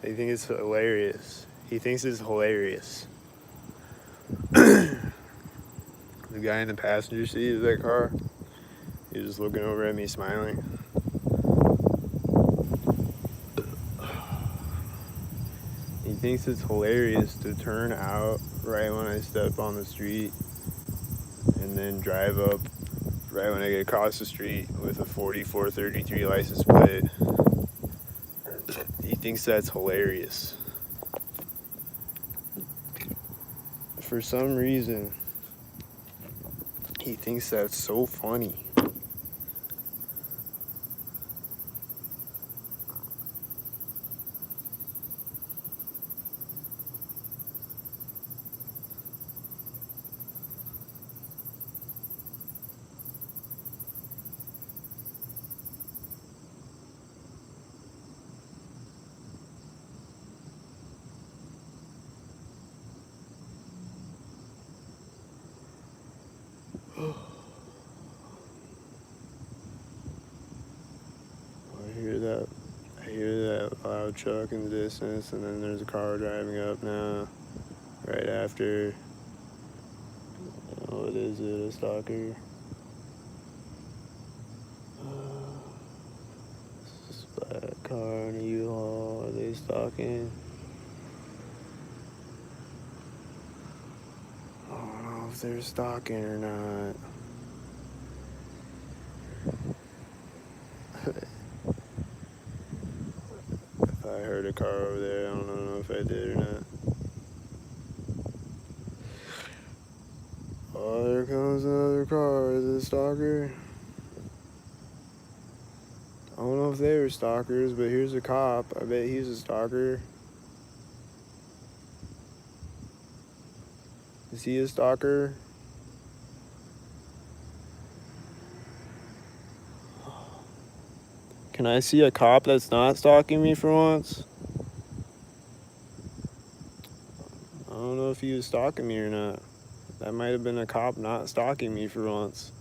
I think it's hilarious. He thinks it's hilarious. The guy in the passenger seat of that car, he's just looking over at me smiling. He thinks it's hilarious to turn out right when I step on the street and then drive up right when I get across the street with a 4433 license plate. He thinks that's hilarious. For some reason, he thinks that's so funny. that loud truck in the distance, and then there's a car driving up now, right after. What is it, a stalker? This is a black car and a U-Haul. Are they stalking? I don't know if they're stalking or not. If I heard a car over there, I don't know if I did or not. Oh, there comes another car. Is it a stalker? I don't know if they were stalkers, but here's a cop. I bet he's a stalker. Is he a stalker? Can I see a cop that's not stalking me for once? I don't know if he was stalking me or not. That might have been a cop not stalking me for once.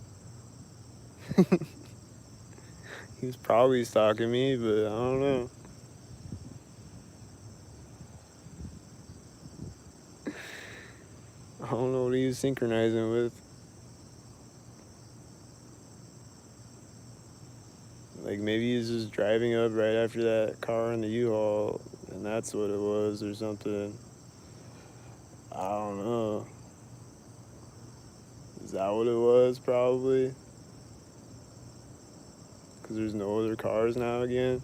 He was probably stalking me, but I don't know. I don't know what he was synchronizing with. Like maybe he's just driving up right after that car in the U-Haul, and that's what it was or something. I don't know. Is that what it was? Probably. Because there's no other cars now again.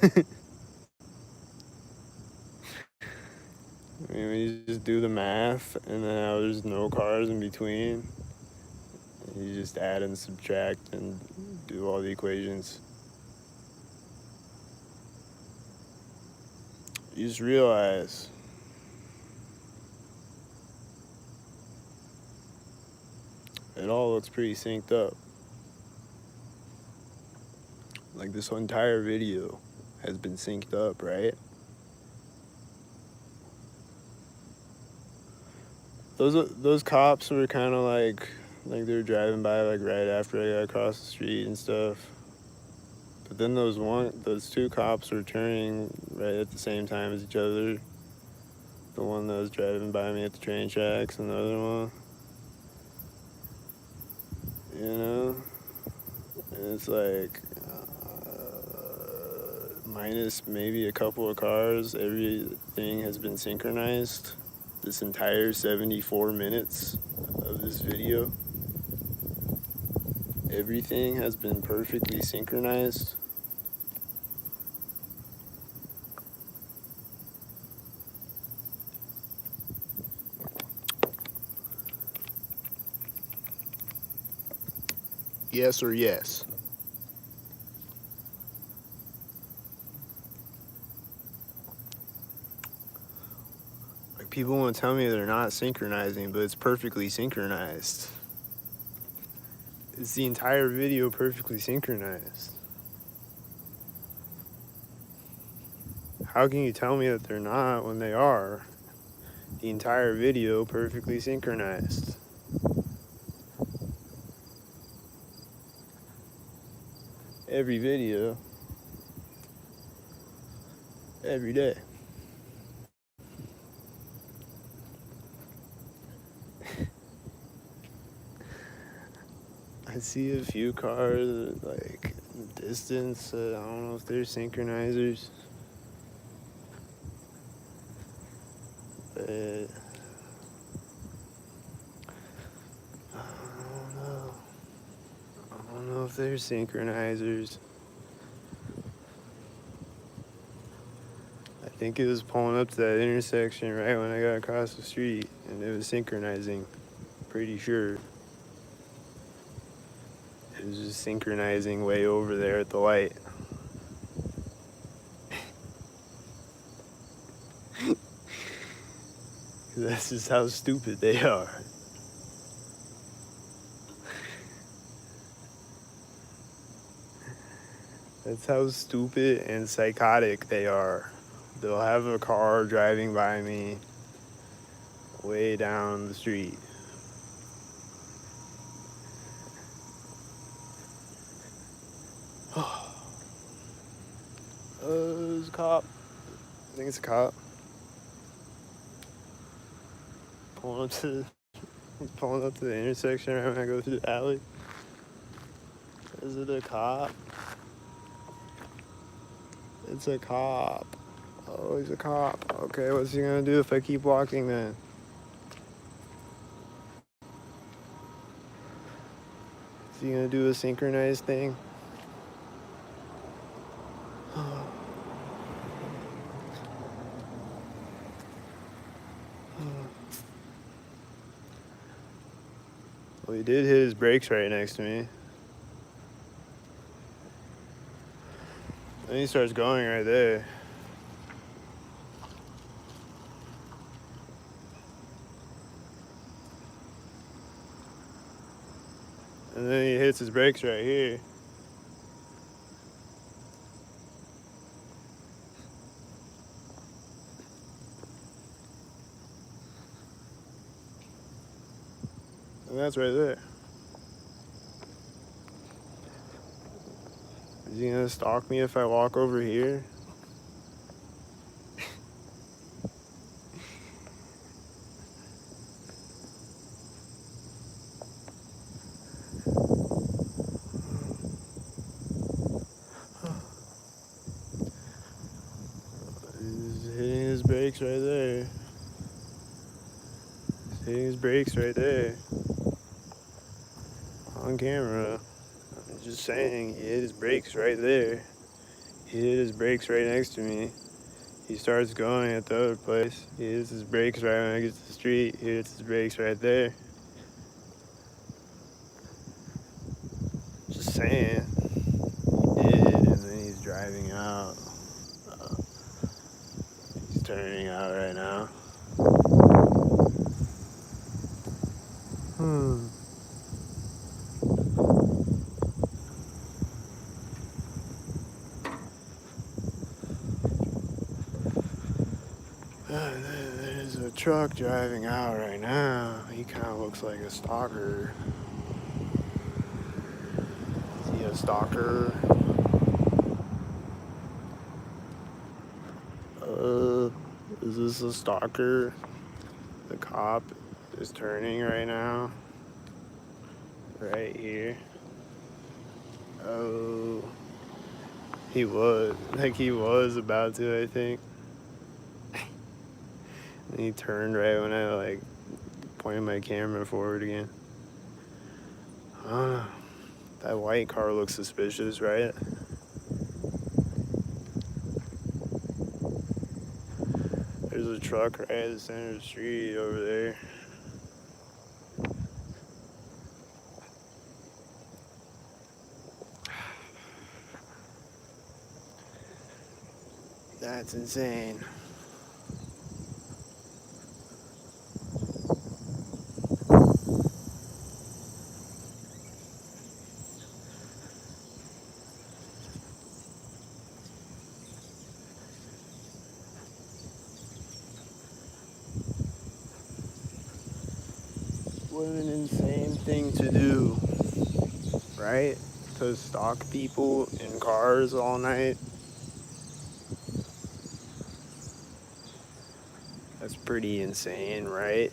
I mean, when you just do the math, and then now there's no cars in between, and you just add and subtract and do all the equations. You just realize it all looks pretty synced up. Like this entire video has been synced up, right? Those cops were kind of like they were driving by like right after I got across the street and stuff. But then those two cops were turning right at the same time as each other. The one that was driving by me at the train tracks and the other one. You know? And it's like minus maybe a couple of cars, everything has been synchronized. This entire 74 minutes of this video, everything has been perfectly synchronized. Yes or yes? Like people want to tell me they're not synchronizing, but it's perfectly synchronized. Is the entire video perfectly synchronized? How can you tell me that they're not when they are? The entire video perfectly synchronized. Every video, every day. I see a few cars like in the distance. I don't know if they're synchronizers. But I don't know if they're synchronizers. I think it was pulling up to that intersection right when I got across the street, and it was synchronizing. Pretty sure. It was just synchronizing way over there at the light. That's just how stupid they are. That's how stupid and psychotic they are. They'll have a car driving by me way down the street. It's a cop. I think it's a cop. Pulling up to he's pulling up to the intersection right when I go through the alley. Is it a cop? It's a cop. Oh, he's a cop. Okay, what's he gonna do if I keep walking then? Is he gonna do a synchronized thing? Well, he did hit his brakes right next to me. Then he starts going right there. And then he hits his brakes right here. And that's right there. Is he gonna stalk me if I walk over here? He's hitting his brakes right there. He's hitting his brakes right there. On camera. I'm just saying, he hit his brakes right there. He hit his brakes right next to me. He starts going at the other place. He hits his brakes right when I get to the street. He hits his brakes right there. Just saying. He did, and then he's driving out. He's turning out right now. There's a truck driving out right now. He kind of looks like a stalker. Is he a stalker? Is this a stalker? The cop is turning right now. Right here. Oh. He was about to, I think. And he turned right when I pointed my camera forward again. That white car looks suspicious, right? There's a truck right at the center of the street over there. That's insane. What an insane thing to do, right? To stalk people in cars all night. That's pretty insane, right?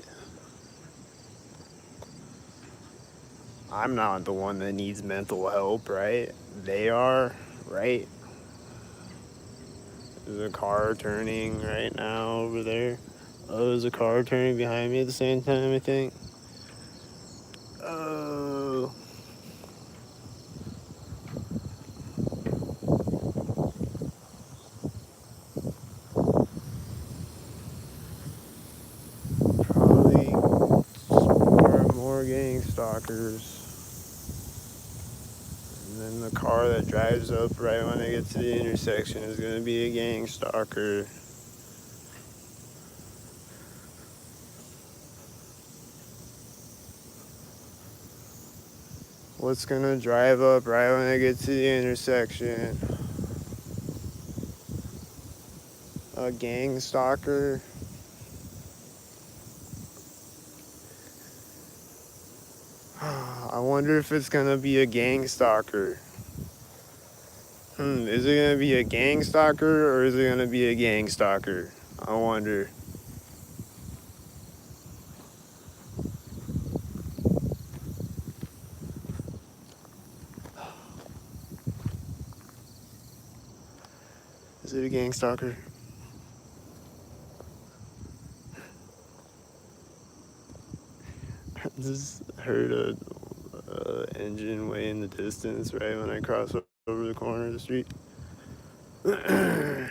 I'm not the one that needs mental help, right? They are, right? There's a car turning right now over there. Oh, there's a car turning behind me at the same time, I think. Oh. Probably more gang stalkers. And then the car that drives up right when I get to the intersection is gonna be a gang stalker. What's gonna drive up right when I get to the intersection? A gang stalker? I wonder if it's gonna be a gang stalker. Is it gonna be a gang stalker or is it gonna be a gang stalker? I wonder. Is it a gang stalker? Just heard a engine way in the distance right when I cross over the corner of the street. There's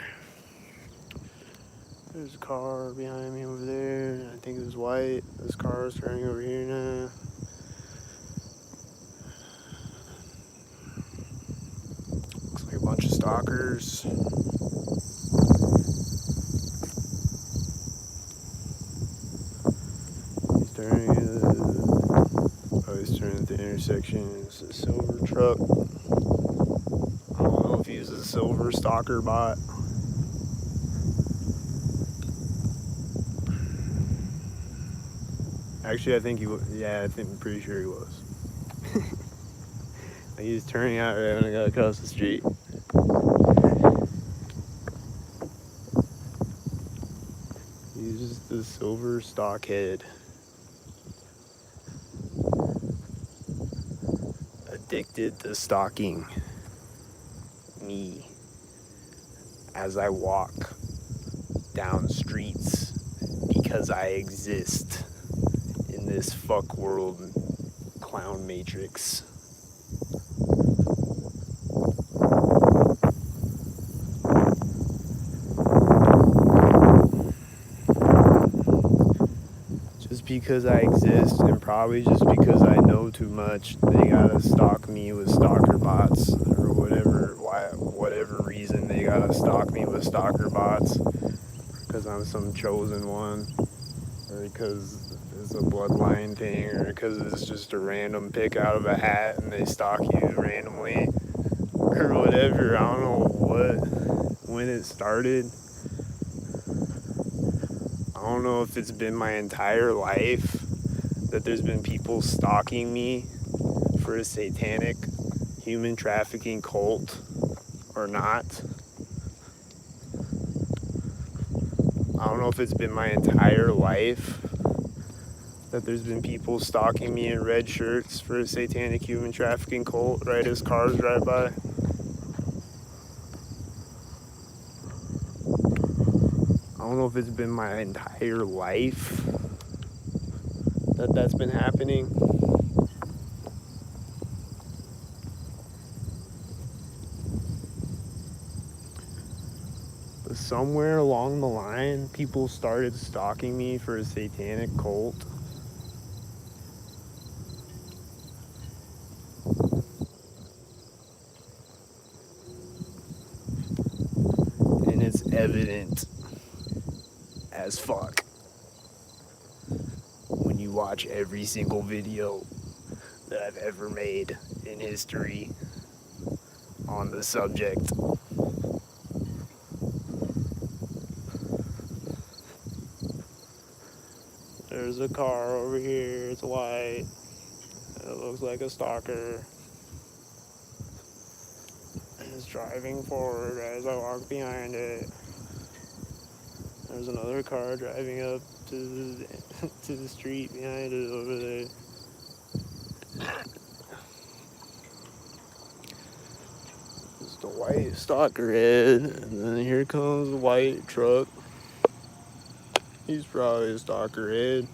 a car behind me over there. I think it was white. This car is turning over here now. Looks like a bunch of stalkers. He's turning he's turning at the intersection. It's a silver truck. I don't know if he's a silver stalker bot. Actually, I think he was. Yeah, I'm pretty sure he was. He was turning out right when I got across the street. He's just a silver stockhead. Addicted to stalking me as I walk down streets because I exist in this fuck world clown matrix. Just because I exist and probably just because I know too much, they gotta stalk me with stalker bots or whatever reason they gotta stalk me with stalker bots because I'm some chosen one or because it's a bloodline thing or because it's just a random pick out of a hat and they stalk you randomly or whatever. I don't know when it started. I don't know if it's been my entire life that there's been people stalking me for a satanic human trafficking cult or not. I don't know if it's been my entire life that there's been people stalking me in red shirts for a satanic human trafficking cult right as cars drive by. I don't know if it's been my entire life that that's been happening. But somewhere along the line, people started stalking me for a satanic cult. And it's evident as fuck when you watch every single video that I've ever made in history on the subject. There's a car over here, it's white, it looks like a stalker. It's driving forward as I walk behind it. There's another car driving up to the street behind it over there. It's the white stalker head, and then here comes the white truck. He's probably a stalker head.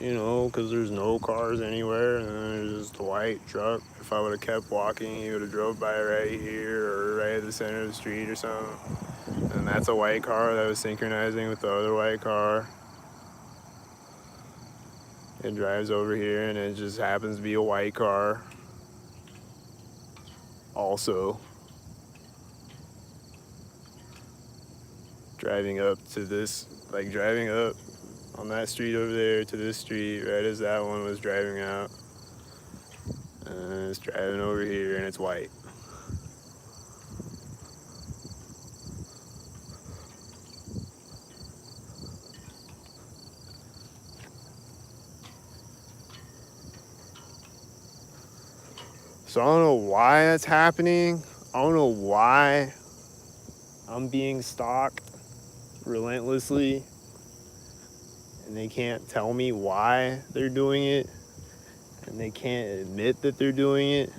You know, because there's no cars anywhere, and then there's just the white truck. If I would have kept walking, he would have drove by right here or right at the center of the street or something. And that's a white car that was synchronizing with the other white car. It drives over here, and it just happens to be a white car. Also, driving up to this, like driving up on that street over there to this street, right as that one was driving out. And it's driving over here, and it's white. So I don't know why that's happening. I don't know why I'm being stalked relentlessly, and they can't tell me why they're doing it, and they can't admit that they're doing it.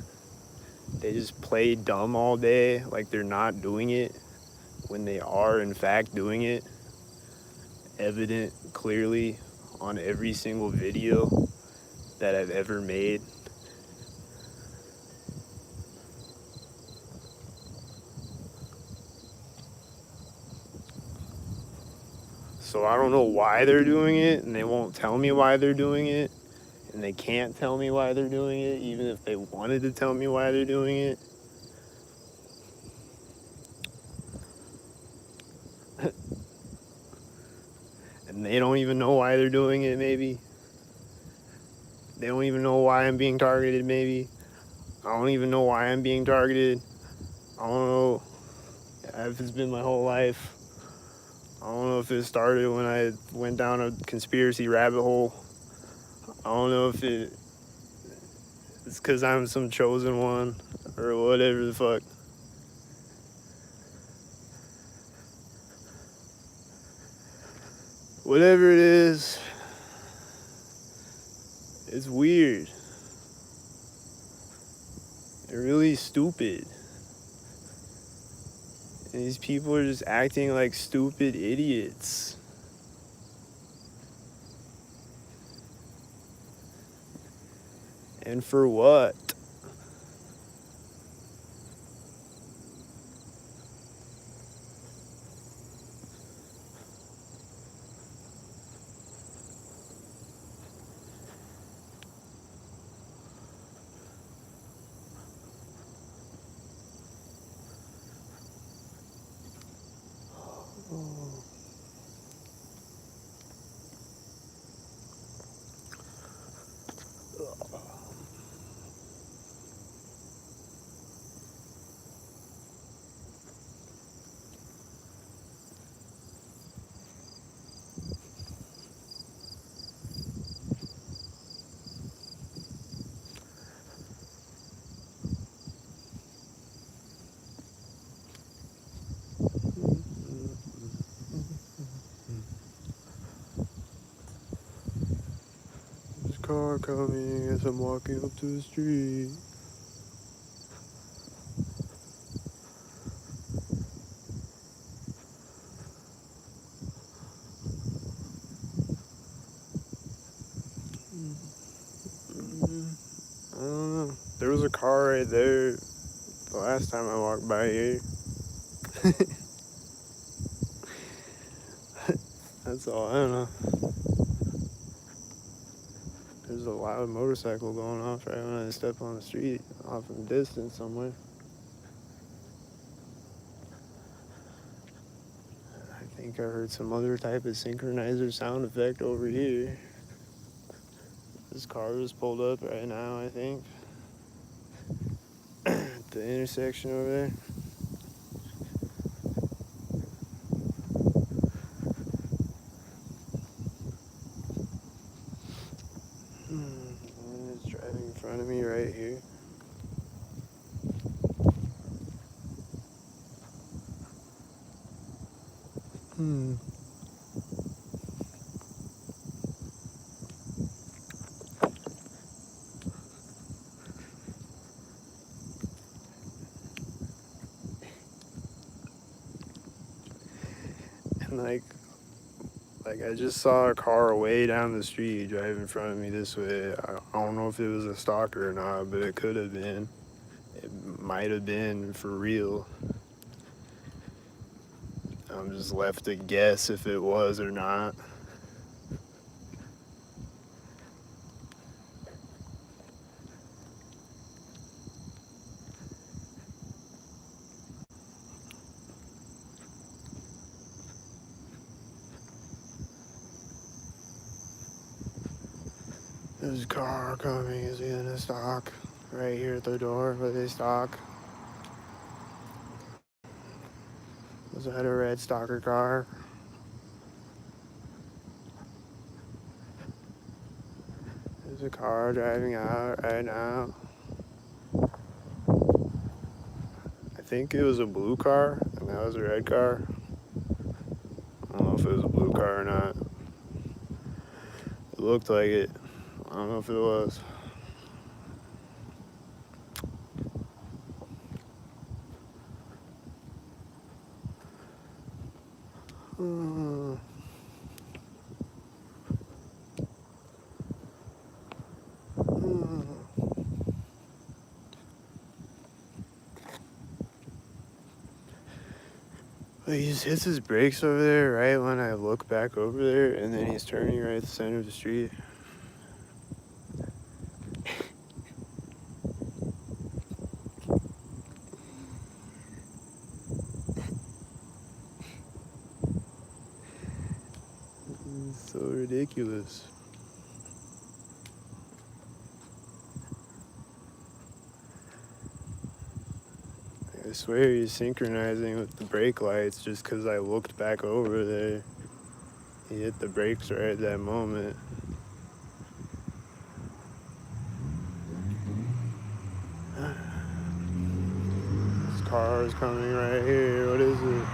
They just play dumb all day like they're not doing it when they are in fact doing it, evident clearly on every single video that I've ever made. So I don't know why they're doing it, and they won't tell me why they're doing it, and they can't tell me why they're doing it, even if they wanted to tell me why they're doing it. And they don't even know why they're doing it, maybe. They don't even know why I'm being targeted, maybe. I don't even know why I'm being targeted. I don't know if it's been my whole life. I don't know if it started when I went down a conspiracy rabbit hole. I don't know if it's because I'm some chosen one or whatever the fuck. Whatever it is, it's weird. They're really stupid. And these people are just acting like stupid idiots. And for what? This car coming as I'm walking up to the street. I don't know. There was a car right there the last time I walked by here. That's all. I don't know. There's a loud motorcycle going off right when I step on the street, off in the distance somewhere. I think I heard some other type of synchronizer sound effect over here. This car is pulled up right now, I think. At the intersection over there. And it's driving in front of me right here. Hmm. And like I just saw a car way down the street drive in front of me this way. I don't know if it was a stalker or not, but it could have been. It might have been for real. I'm just left to guess if it was or not. There's a car coming. Is he gonna stalk? Right here at the door where they stalk. Was that a red stalker car? There's a car driving out right now. think it was a blue car, and that was a red car. I don't know if it was a blue car or not. It looked like it. I don't know if it was. He just hits his brakes over there right when I look back over there, and then he's turning right at the center of the street. It's so ridiculous. I swear he's synchronizing with the brake lights just because I looked back over there. He hit the brakes right at that moment. This car is coming right here. What is it?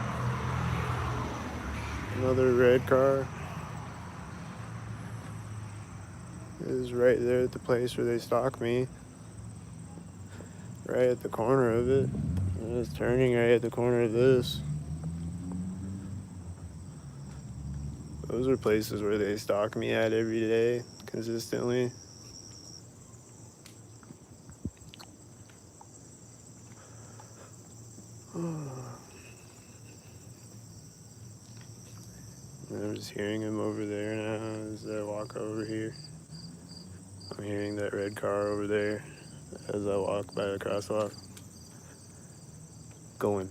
Another red car. It is right there at the place where they stalk me. Right at the corner of it. And it's turning right at the corner of this. Those are places where they stalk me at every day, consistently. I'm just hearing him over there now as I walk over here. I'm hearing that red car over there as I walk by the crosswalk. Going.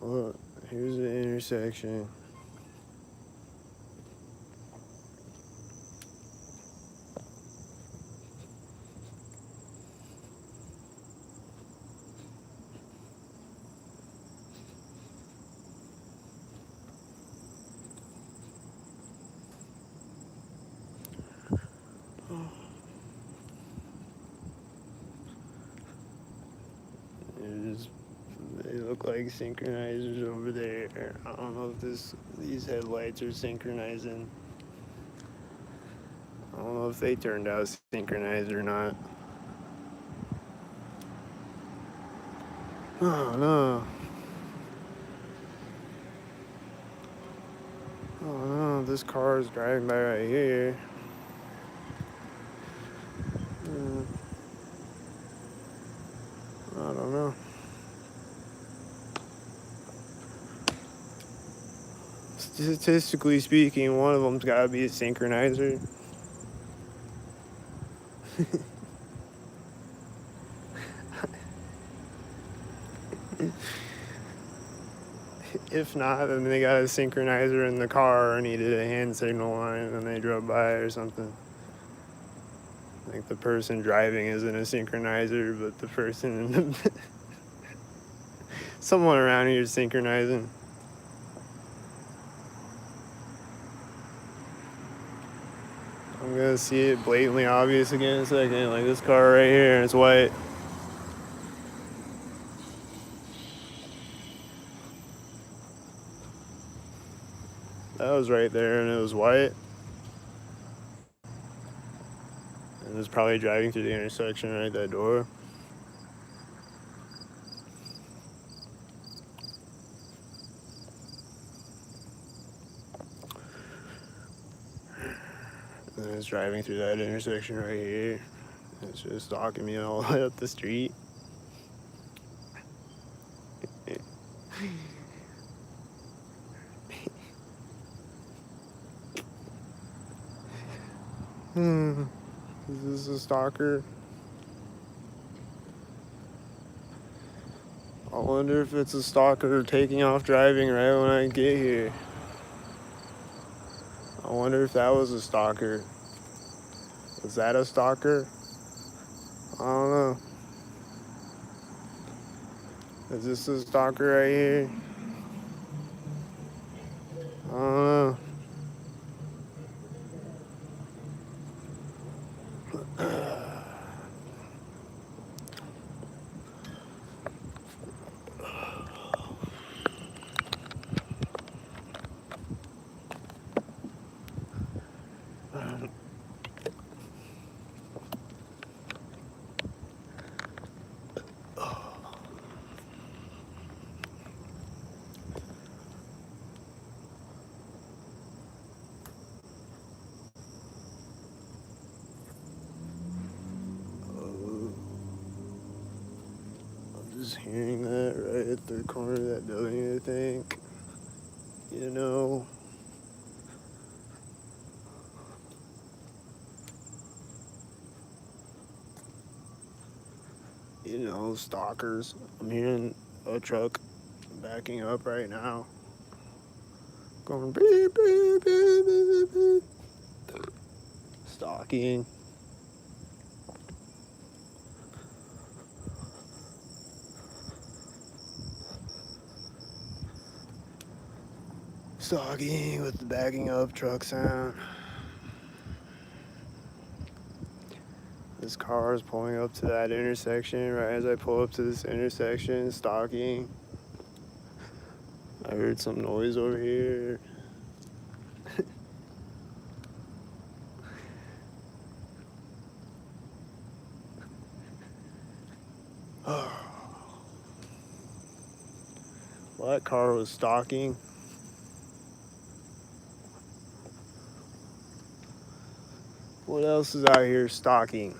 Well, here's the intersection. They look like synchronizers over there. I don't know if these headlights are synchronizing. I don't know if they turned out synchronized or not. Oh no. Oh no, this car is driving by right here. I don't know. Statistically speaking, one of them's gotta be a synchronizer. If not, then they got a synchronizer in the car or needed a hand signal on it and they drove by or something. Like the person driving isn't a synchronizer, but the person in the someone around here is synchronizing. I'm gonna see it blatantly obvious again in a second. Like this car right here, and it's white. That was right there, and it was white. And it was probably driving through the intersection right at that door. And it's driving through that intersection right here. It's just stalking me all the way up the street. Is this a stalker? All wonder if it's a stalker taking off driving right when I get here. I wonder if that was a stalker. Was that a stalker? I don't know. Is this a stalker right here? I don't know. Just hearing that right at the corner of that building, I think. You know. Stalkers. I'm hearing a truck backing up right now. Going beep, beep, beep, beep, beep. Stalking. Stalking with the backing up truck sound. This car is pulling up to that intersection right as I pull up to this intersection, stalking. I heard some noise over here. Well, that car was stalking. What else is out here stalking?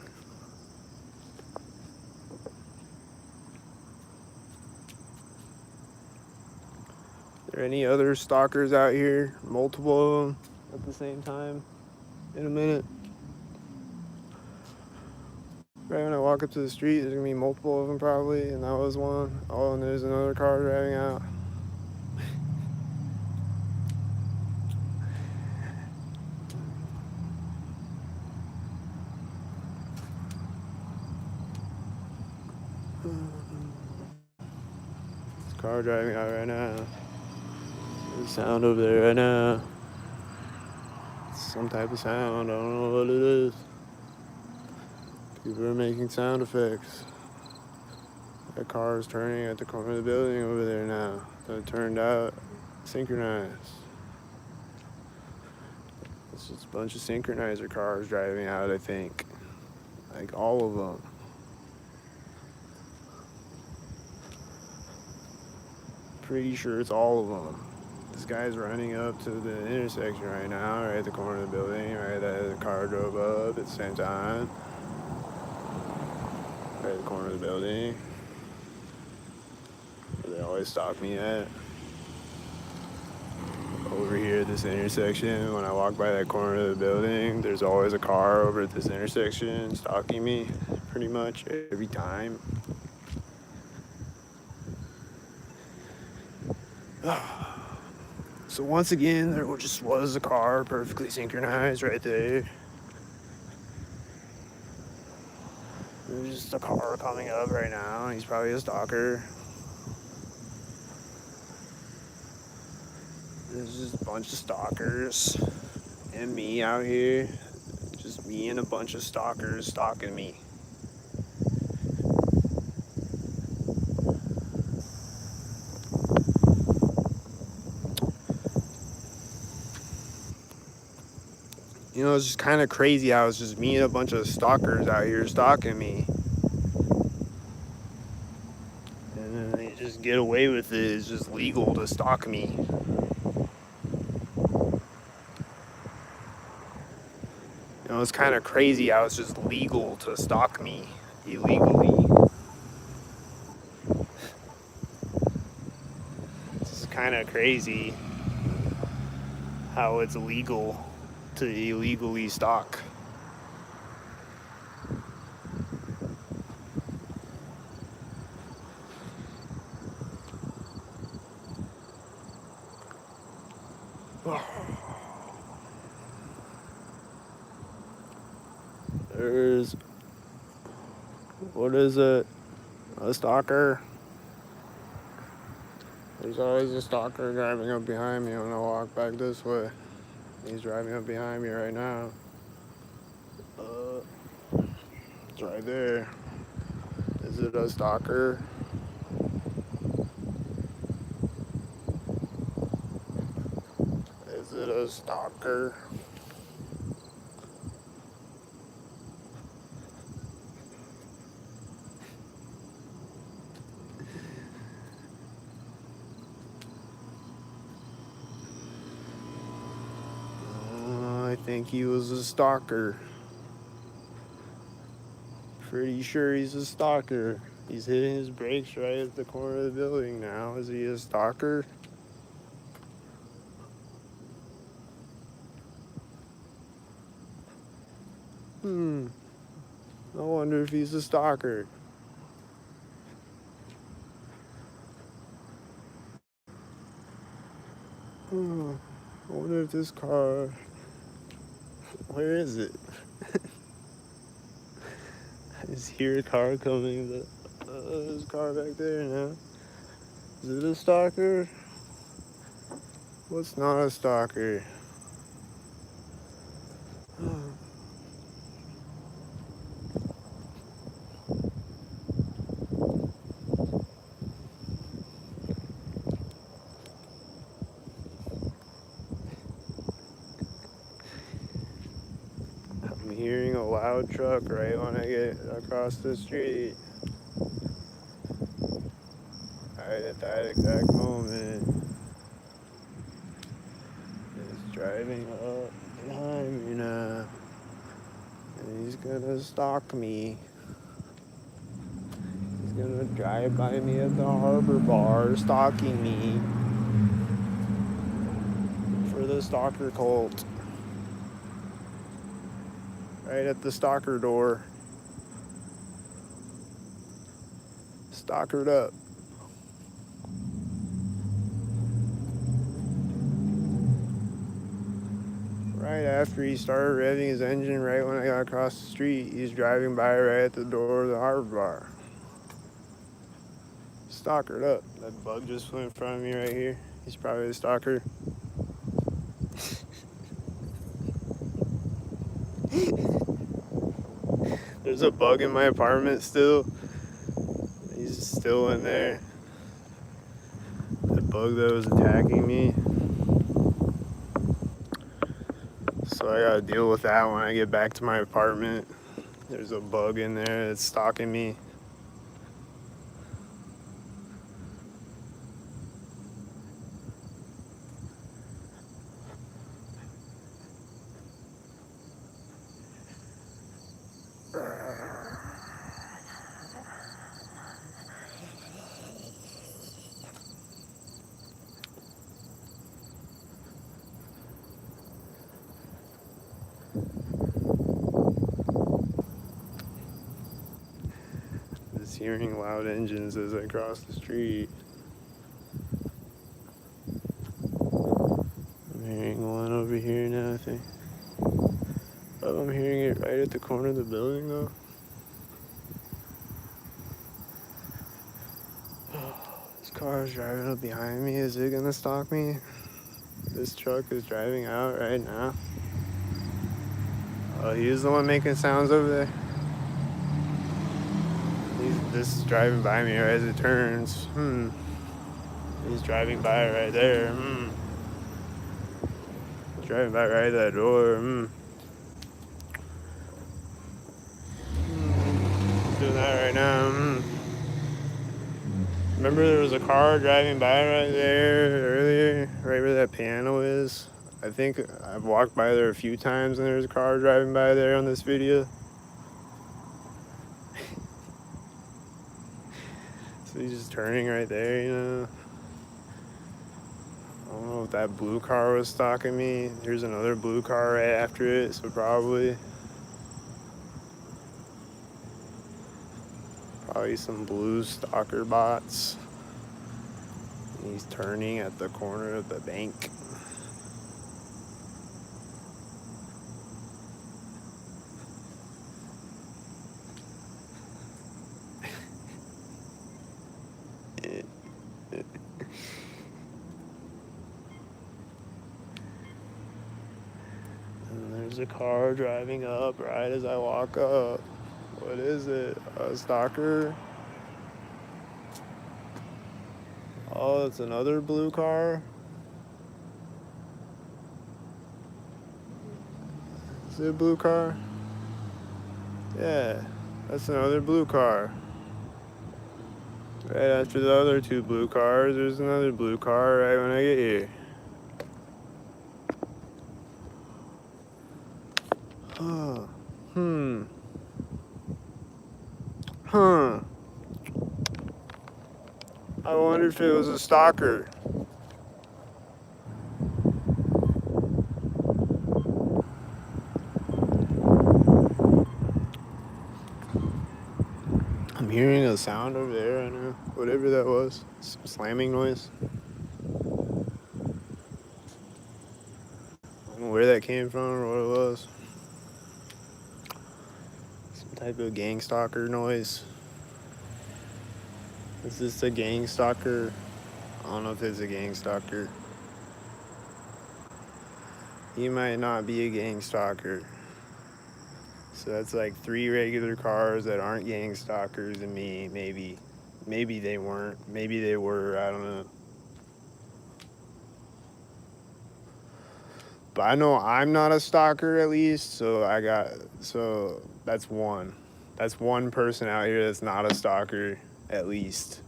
Are there any other stalkers out here? Multiple of them at the same time? In a minute. Right when I walk up to the street, there's gonna be multiple of them probably, and that was one. Oh, and there's another car driving out. This car driving out right now. There's sound over there right now. It's some type of sound. I don't know what it is. People are making sound effects. That car is turning at the corner of the building over there now. That turned out synchronized. It's just a bunch of synchronizer cars driving out, I think. Like all of them. Pretty sure it's all of them. This guy's running up to the intersection right now, right at the corner of the building, right as the car drove up at the same time. Right at the corner of the building. Where they always stop me at. Over here at this intersection, when I walk by that corner of the building, there's always a car over at this intersection stalking me pretty much every time. So once again, there just was a car perfectly synchronized right there. There's just a car coming up right now. He's probably a stalker. There's just a bunch of stalkers and me out here. Just me and a bunch of stalkers stalking me. It's just kind of crazy how it's just me and a bunch of stalkers out here stalking me. And then they just get away with it. It's just legal to stalk me. It's kind of crazy how it's just legal to stalk me illegally. It's kind of crazy how it's legal to illegally stalk. There's, what is it? A stalker. There's always a stalker driving up behind me when I walk back this way. He's driving up behind me right now. It's right there. Is it a stalker? Is it a stalker? I think he was a stalker. Pretty sure he's a stalker. He's hitting his brakes right at the corner of the building now. Is he a stalker? I wonder if he's a stalker. I wonder if this car... Where is it? I just hear a car coming, but there's a car back there now. Is it a stalker? What's not a stalker? I'm hearing a loud truck right when I get across the street. Right at that exact moment. It's driving up behind me now. And he's gonna stalk me. He's gonna drive by me at the harbor bar, stalking me. For the stalker cult. Right at the stalker door. Stalkered up. Right after he started revving his engine, right when I got across the street, he's driving by right at the door of the harbor bar. Stalkered up. That bug just flew in front of me right here. He's probably a stalker. There's a bug in my apartment still. He's still in there. That bug that was attacking me. So I gotta deal with that when I get back to my apartment. There's a bug in there that's stalking me. Just hearing loud engines as I cross the street. I'm hearing one over here now, I think. Oh, I'm hearing it right at the corner of the building though. This car is driving up behind me. Is it gonna stalk me? This truck is driving out right now. Oh, he's the one making sounds over there. This is driving by me right as it turns. He's driving by right there. He's driving by right at that door. Doing that right now. Remember there was a car driving by right there earlier, right where that piano is? I think I've walked by there a few times and there's a car driving by there on this video. So he's just turning right there, you know. I don't know if that blue car was stalking me. There's another blue car right after it, so probably some blue stalker bots. He's turning at the corner of the bank. There's a car driving up right as I walk up. What is it? A stalker? Oh, it's another blue car. Is it a blue car? Yeah, that's another blue car. Right after the other two blue cars, there's another blue car right when I get here. Huh. Huh. I wonder if it was a stalker. I'm hearing a sound over there. I know. Whatever that was. Some slamming noise. I don't know where that came from or what it was. Some type of gang stalker noise. Is this a gang stalker? I don't know if it's a gang stalker. He might not be a gang stalker. So that's like 3 regular cars that aren't gang stalkers and me, maybe. Maybe they weren't. Maybe they were. I don't know. But I know I'm not a stalker at least, so that's one. That's one person out here that's not a stalker at least.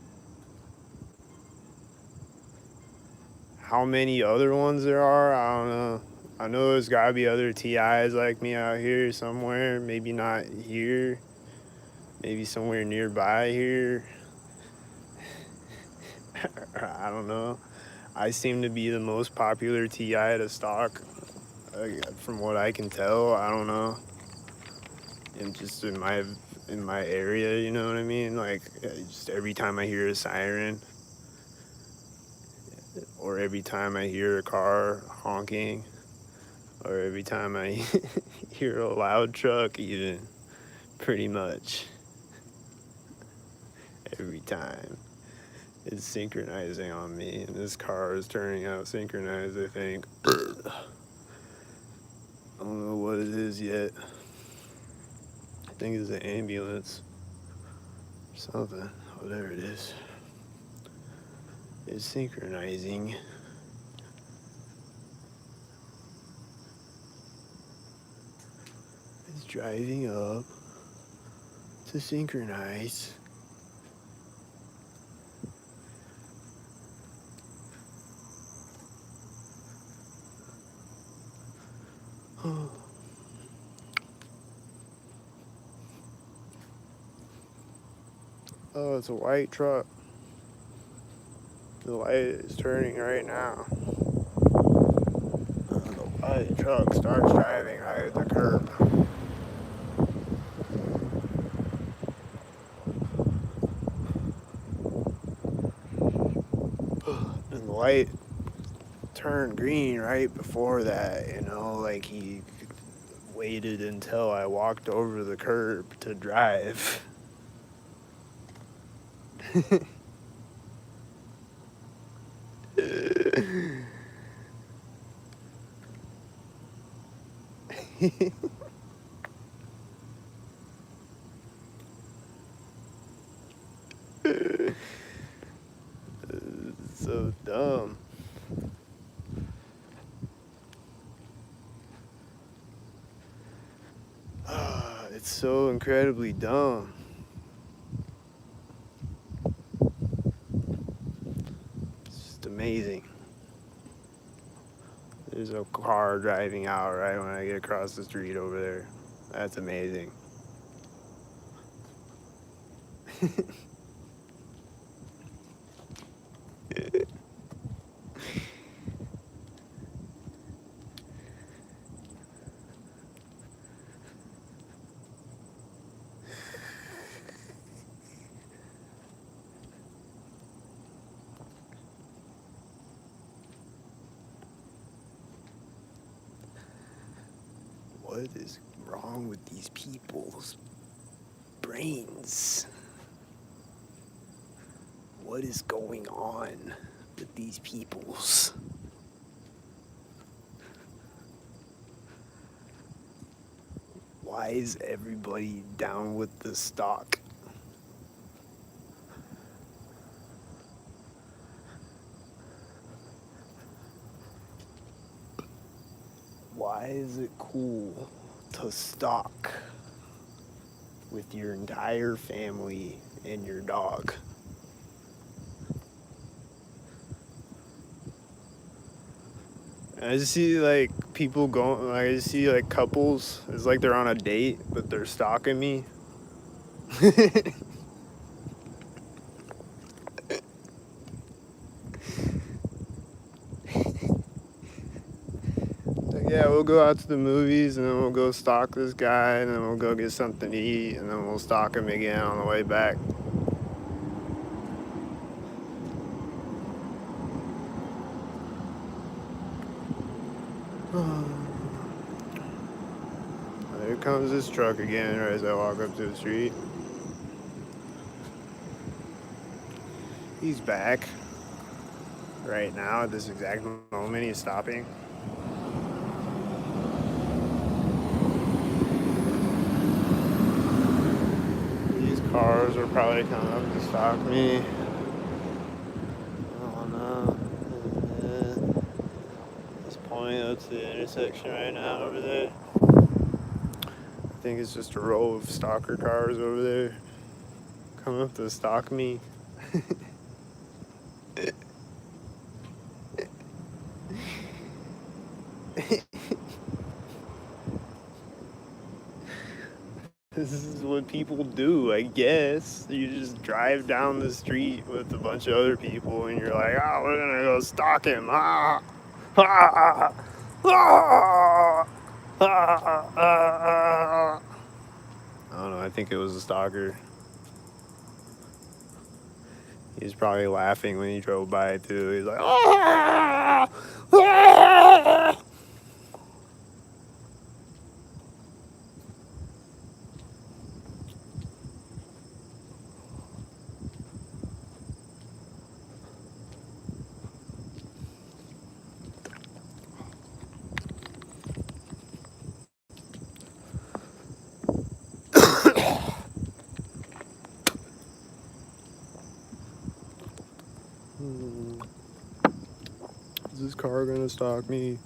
How many other ones there are, I don't know. I know there's gotta be other TIs like me out here somewhere. Maybe not here. Maybe somewhere nearby here. I don't know. I seem to be the most popular TI to stalk, from what I can tell. I don't know. And just in my area, you know what I mean? Like, just every time I hear a siren, or every time I hear a car honking, or every time I hear a loud truck, even, pretty much every time. It's synchronizing on me, and this car is turning out synchronized, I think. I don't know what it is yet. I think it's an ambulance or something, whatever it is. It's synchronizing. It's driving up to synchronize. Oh, it's a white truck. The light is turning right now. The white truck starts driving right at the curb. And the light turned green right before that, you know, like he waited until I walked over the curb to drive. So dumb. It's so incredibly dumb. It's just amazing. There's a car driving out right when I get across the street over there. That's amazing. What is wrong with these people's brains? What is going on with these people's? Why is everybody down with the stalk? Why is it cool to stalk with your entire family and your dog? I just see like people going, like, I just see like couples. It's like they're on a date, but they're stalking me. Like, yeah, we'll go out to the movies and then we'll go stalk this guy and then we'll go get something to eat and then we'll stalk him again on the way back. Here comes this truck again right as I walk up to the street. He's back. Right now, at this exact moment, he's stopping. These cars are probably coming up to stalk me. Oh no. Let's point up to the intersection right now over there. I think it's just a row of stalker cars over there coming up to stalk me. This is what people do, I guess. You just drive down the street with a bunch of other people and you're like, oh, we're gonna go stalk him. Ah, ah, ah, ah, ah. I don't know, I think it was a stalker. He was probably laughing when he drove by too. He's like, ah, ah. Is this car gonna stalk me?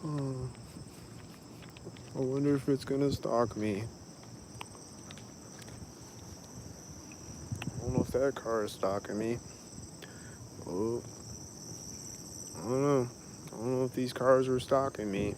Oh, I wonder if it's gonna stalk me. I don't know if that car is stalking me. Oh, I don't know. I don't know if these cars were stalking me.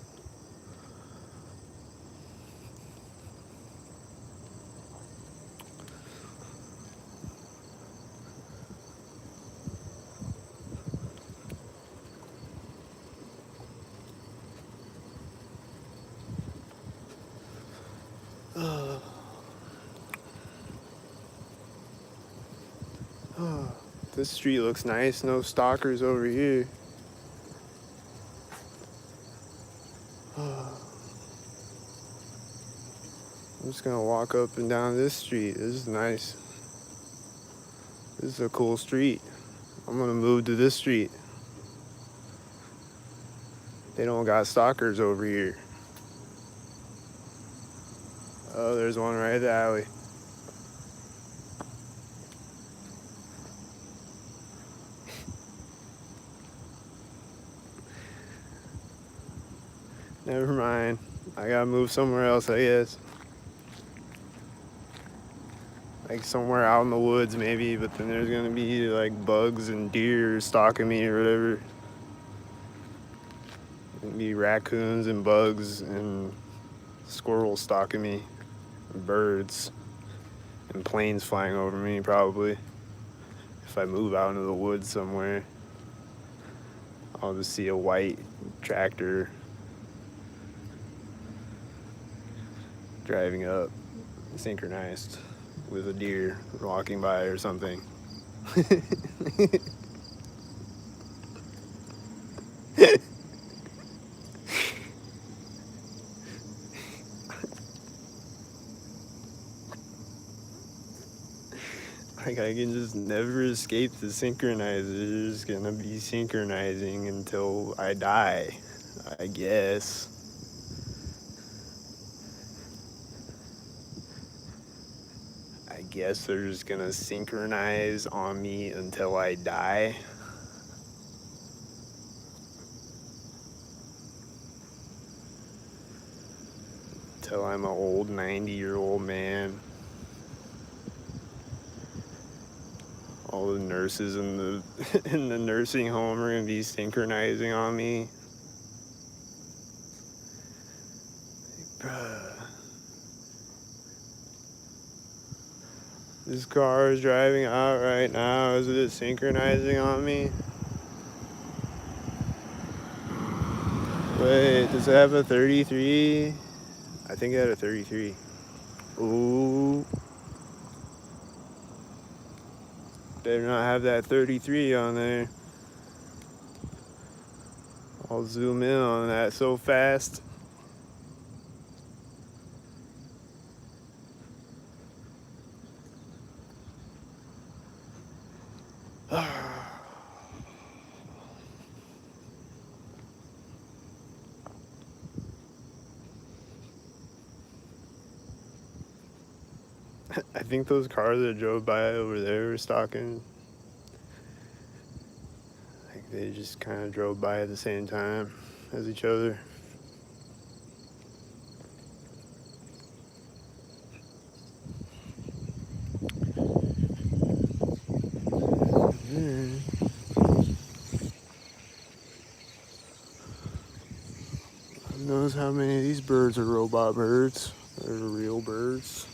This street looks nice. No stalkers over here. I'm just gonna walk up and down this street. This is nice. This is a cool street. I'm gonna move to this street. They don't got stalkers over here. Oh, there's one right in the alley. Never mind. I gotta move somewhere else, I guess. Like somewhere out in the woods, maybe, but then there's gonna be like bugs and deer stalking me or whatever. There'll be raccoons and bugs and squirrels stalking me, and birds, and planes flying over me, probably. If I move out into the woods somewhere, I'll just see a white tractor driving up, synchronized with a deer walking by or something. Like, I can just never escape the synchronizers. It's gonna be synchronizing until I die, I guess. guess they're just gonna synchronize on me until I die. Until I'm an old 90-year-old man. All the nurses in the in the nursing home are gonna be synchronizing on me. Bruh. This car is driving out right now. Is it synchronizing on me? Wait, does it have a 33? I think it had a 33. Ooh. Better not have that 33 on there. I'll zoom in on that so fast. I think those cars that drove by over there were stalking. Like they just kind of drove by at the same time as each other. Who knows how many of these birds are robot birds? They're real birds.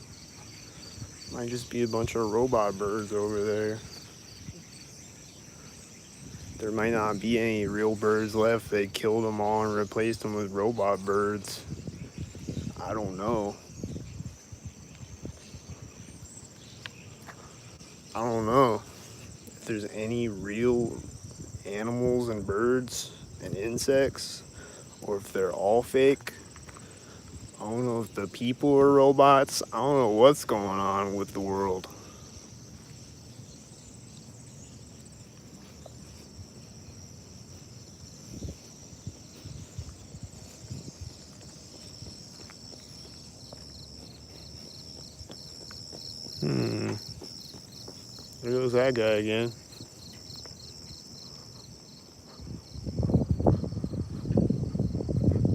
Might just be a bunch of robot birds over there. There might not be any real birds left. They killed them all and replaced them with robot birds. I don't know. I don't know if there's any real animals and birds and insects, or if they're all fake. I don't know if the people are robots. I don't know what's going on with the world. There goes that guy again.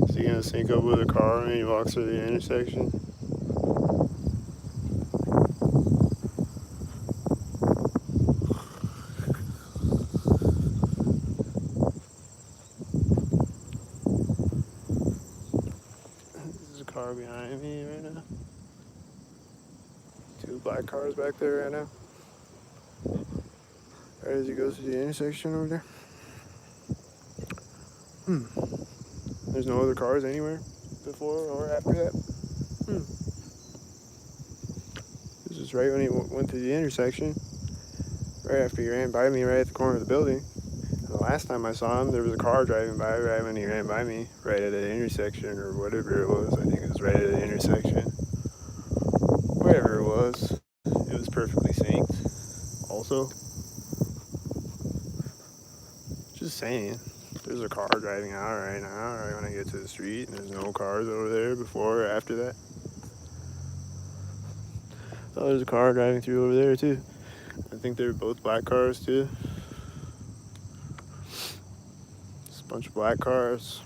Is he gonna sync up with a car when he walks through the intersection? There's a car behind me right now. Two black cars back there right now. Right as he goes to the intersection over there. There's no other cars anywhere before or after that. This is right when he went to the intersection. Right after he ran by me right at the corner of the building. And the last time I saw him, there was a car driving by right when he ran by me, right at the intersection or whatever it was. I think it was right at the intersection. Whatever it was perfectly synced. Also, just saying, there's a car driving out right now, right when I get to the street, and there's no cars over there before or after that. Oh, there's a car driving through over there too. I think they're both black cars too. Just a bunch of black cars.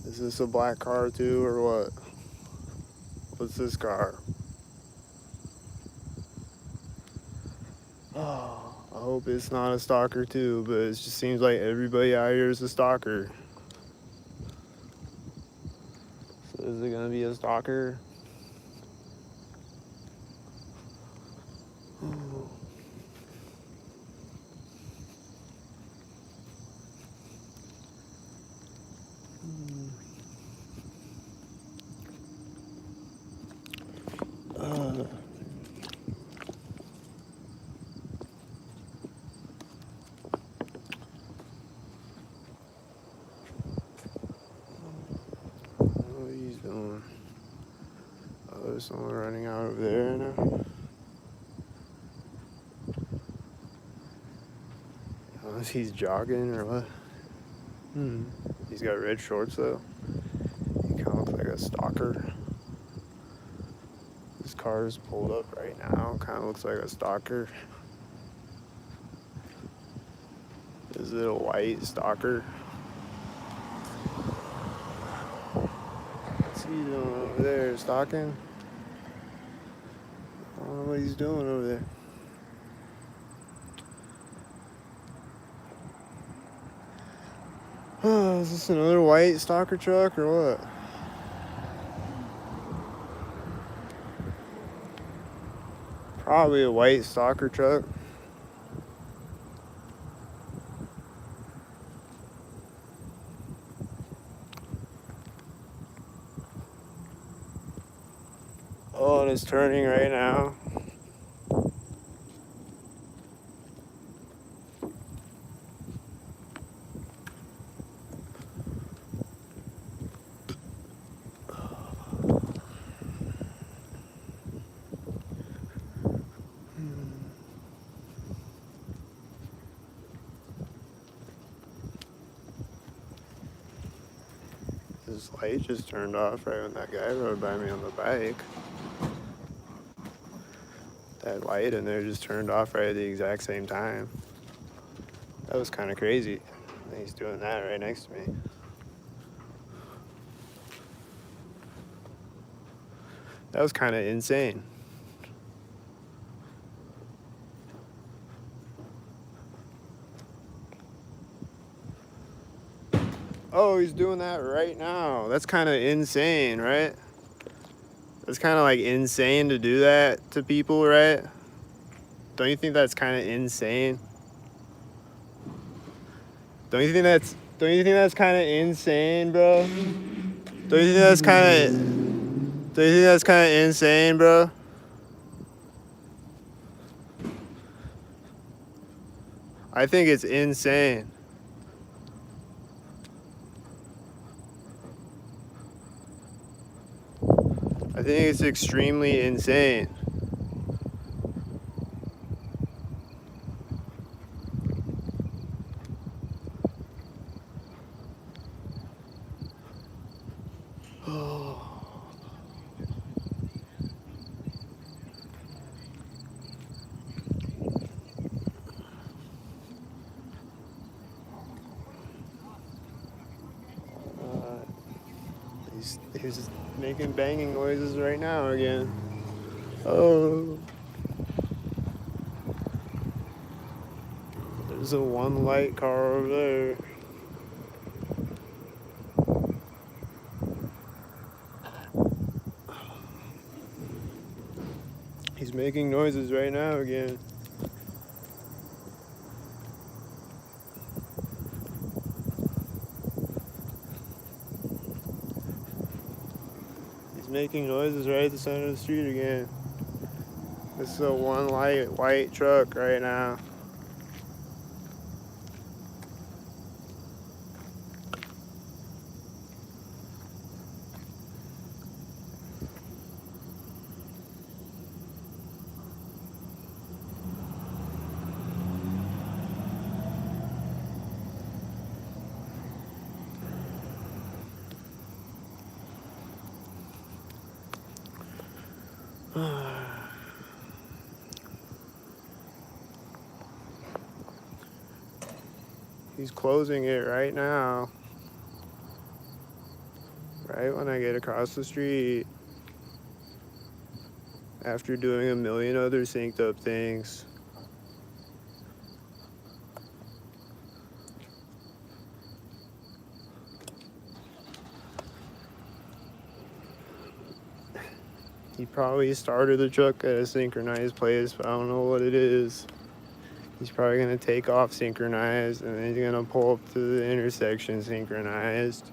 Is this a black car too, or what? What's this car? Oh, I hope it's not a stalker too, but it just seems like everybody out here is a stalker. So is it gonna be a stalker? What he's doing? Oh, there's someone running out over there now. Unless he's jogging or what? He's got red shorts though. He kind of looks like a stalker. His car is pulled up right now. Kind of looks like a stalker. Is it a white stalker? What's he doing over there? Stalking? I don't know what he's doing over there. Oh, is this another white stalker truck or what? Probably a white stalker truck. Oh, and it's turning right now. This light just turned off right when that guy rode by me on the bike. That light in there just turned off right at the exact same time. That was kind of crazy. And he's doing that right next to me. That was kind of insane. Oh, he's doing that right now. That's kind of insane, right? That's kind of like insane to do that to people, right? Don't you think that's kind of insane? Don't you think that's kind of insane, bro? Don't you think that's kind of insane, bro? I think it's insane. I think it's extremely insane. He's making banging noises right now again. Oh. There's a one light car over there. He's making noises right now again. He's making noises right at the center of the street again. This is a one light white truck right now. He's closing it right now. Right when I get across the street. After doing a million other synced up things. He probably started the truck at a synchronized place, but I don't know what it is. He's probably gonna take off synchronized, and then he's gonna pull up to the intersection synchronized,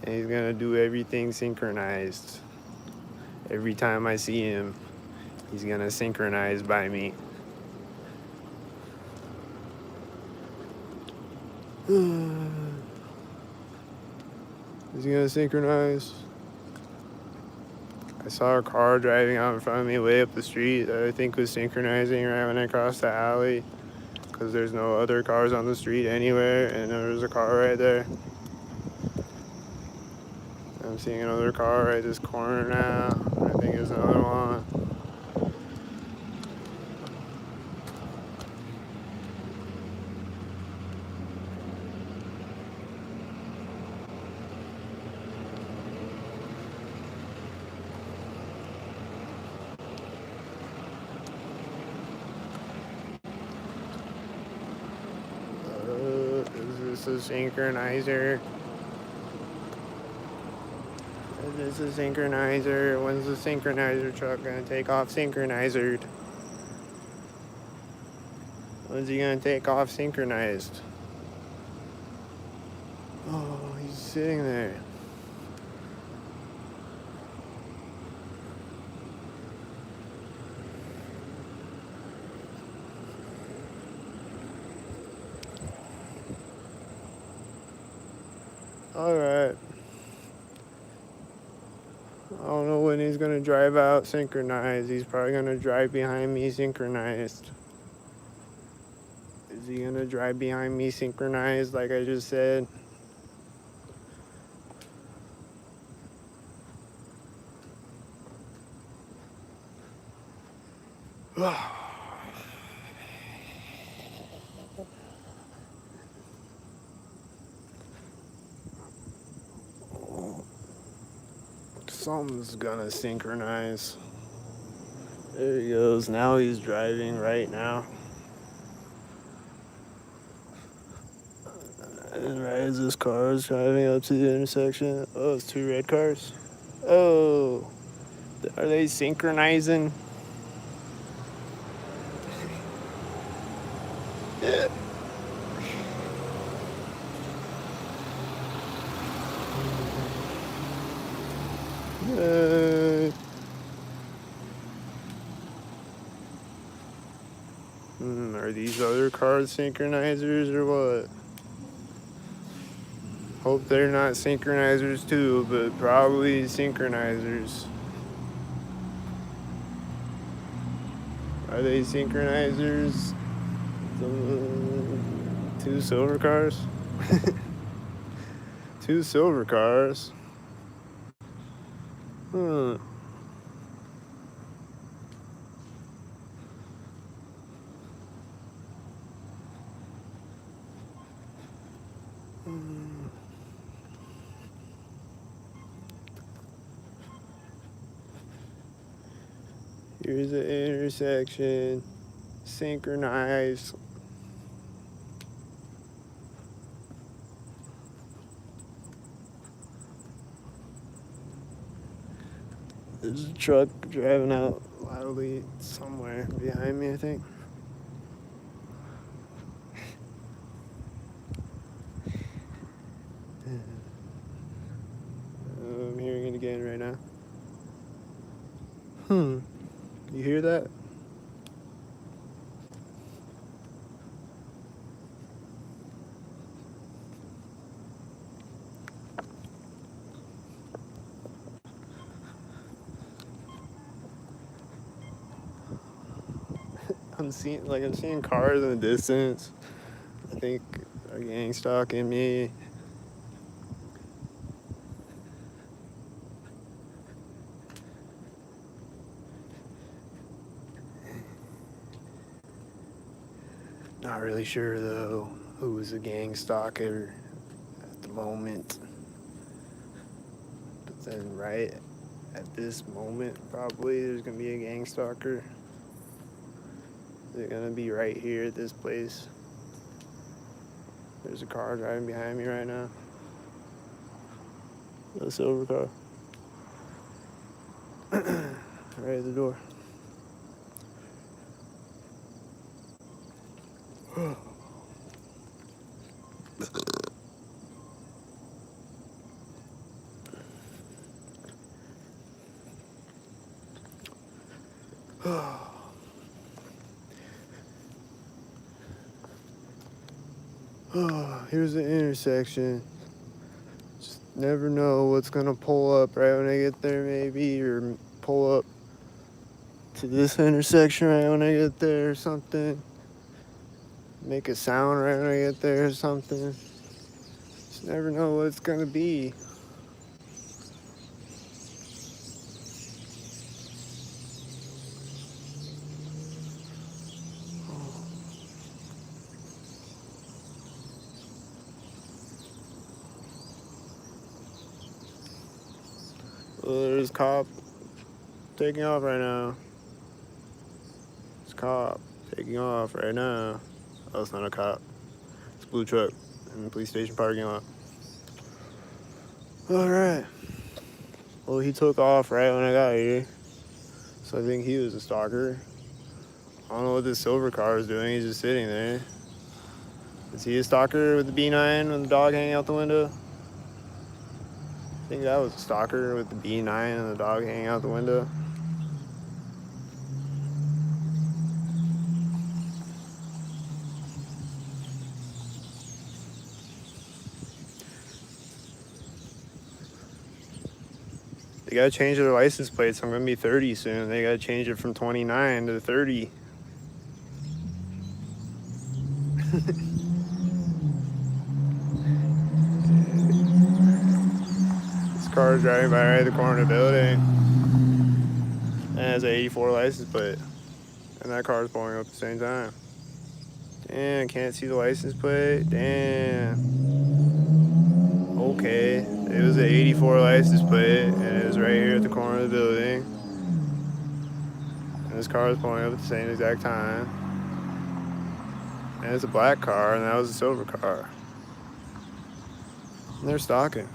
and he's gonna do everything synchronized. Every time I see him, he's gonna synchronize by me. Is he gonna synchronize? I saw a car driving out in front of me way up the street that I think was synchronizing right when I crossed the alley. because there's no other cars on the street anywhere, and there's a car right there. I'm seeing another car right this corner now. I think there's another one. Is this a synchronizer? Is this a synchronizer? When's the synchronizer truck gonna take off synchronized? When's he gonna take off synchronized? Oh, he's sitting there. Alright. I don't know when he's gonna drive out synchronized. He's probably gonna drive behind me synchronized. Is he gonna drive behind me synchronized like I just said? Something's gonna synchronize. There he goes. Now he's driving right now. And right as this car is driving up to the intersection, oh, it's two red cars. Oh, are they synchronizing? Yeah. Are these other cars synchronizers or what? Hope they're not synchronizers too, but probably synchronizers. Are they synchronizers? Two silver cars? Two silver cars? Hmm. Here's the intersection. Synchronized. There's a truck driving out loudly somewhere behind me, I think. I'm hearing it again right now. You hear that? I'm seeing cars in the distance. I think a gang stalking me. Not really sure though who was a gang stalker at the moment. But then right at this moment probably there's gonna be a gang stalker. They're gonna be right here at this place. There's a car driving behind me right now. A silver car. Right at the door. Here's the intersection. Just never know what's gonna pull up right when I get there, maybe, or pull up to this intersection right when I get there or something. make a sound right when I get there or something. Just never know what it's gonna be. Oh, there's a cop taking off right now. It's a cop taking off right now. Oh, it's not a cop. It's a blue truck in the police station parking lot. Alright. Well, he took off right when I got here. So I think he was a stalker. I don't know what this silver car is doing. He's just sitting there. Is he a stalker with the B9 and the dog hanging out the window? I think that was a stalker with the B9 and the dog hanging out the window. They gotta change their license plates. I'm gonna be 30 soon. They gotta change it from 29 to 30. This car is driving by right at the corner of the building. And it has an 84 license plate. And that car is pulling up at the same time. Damn, can't see the license plate. Damn. Okay. It was an 84 license plate, and it was right here at the corner of the building. And this car was pulling up at the same exact time. And it's a black car, and that was a silver car. And they're stalking.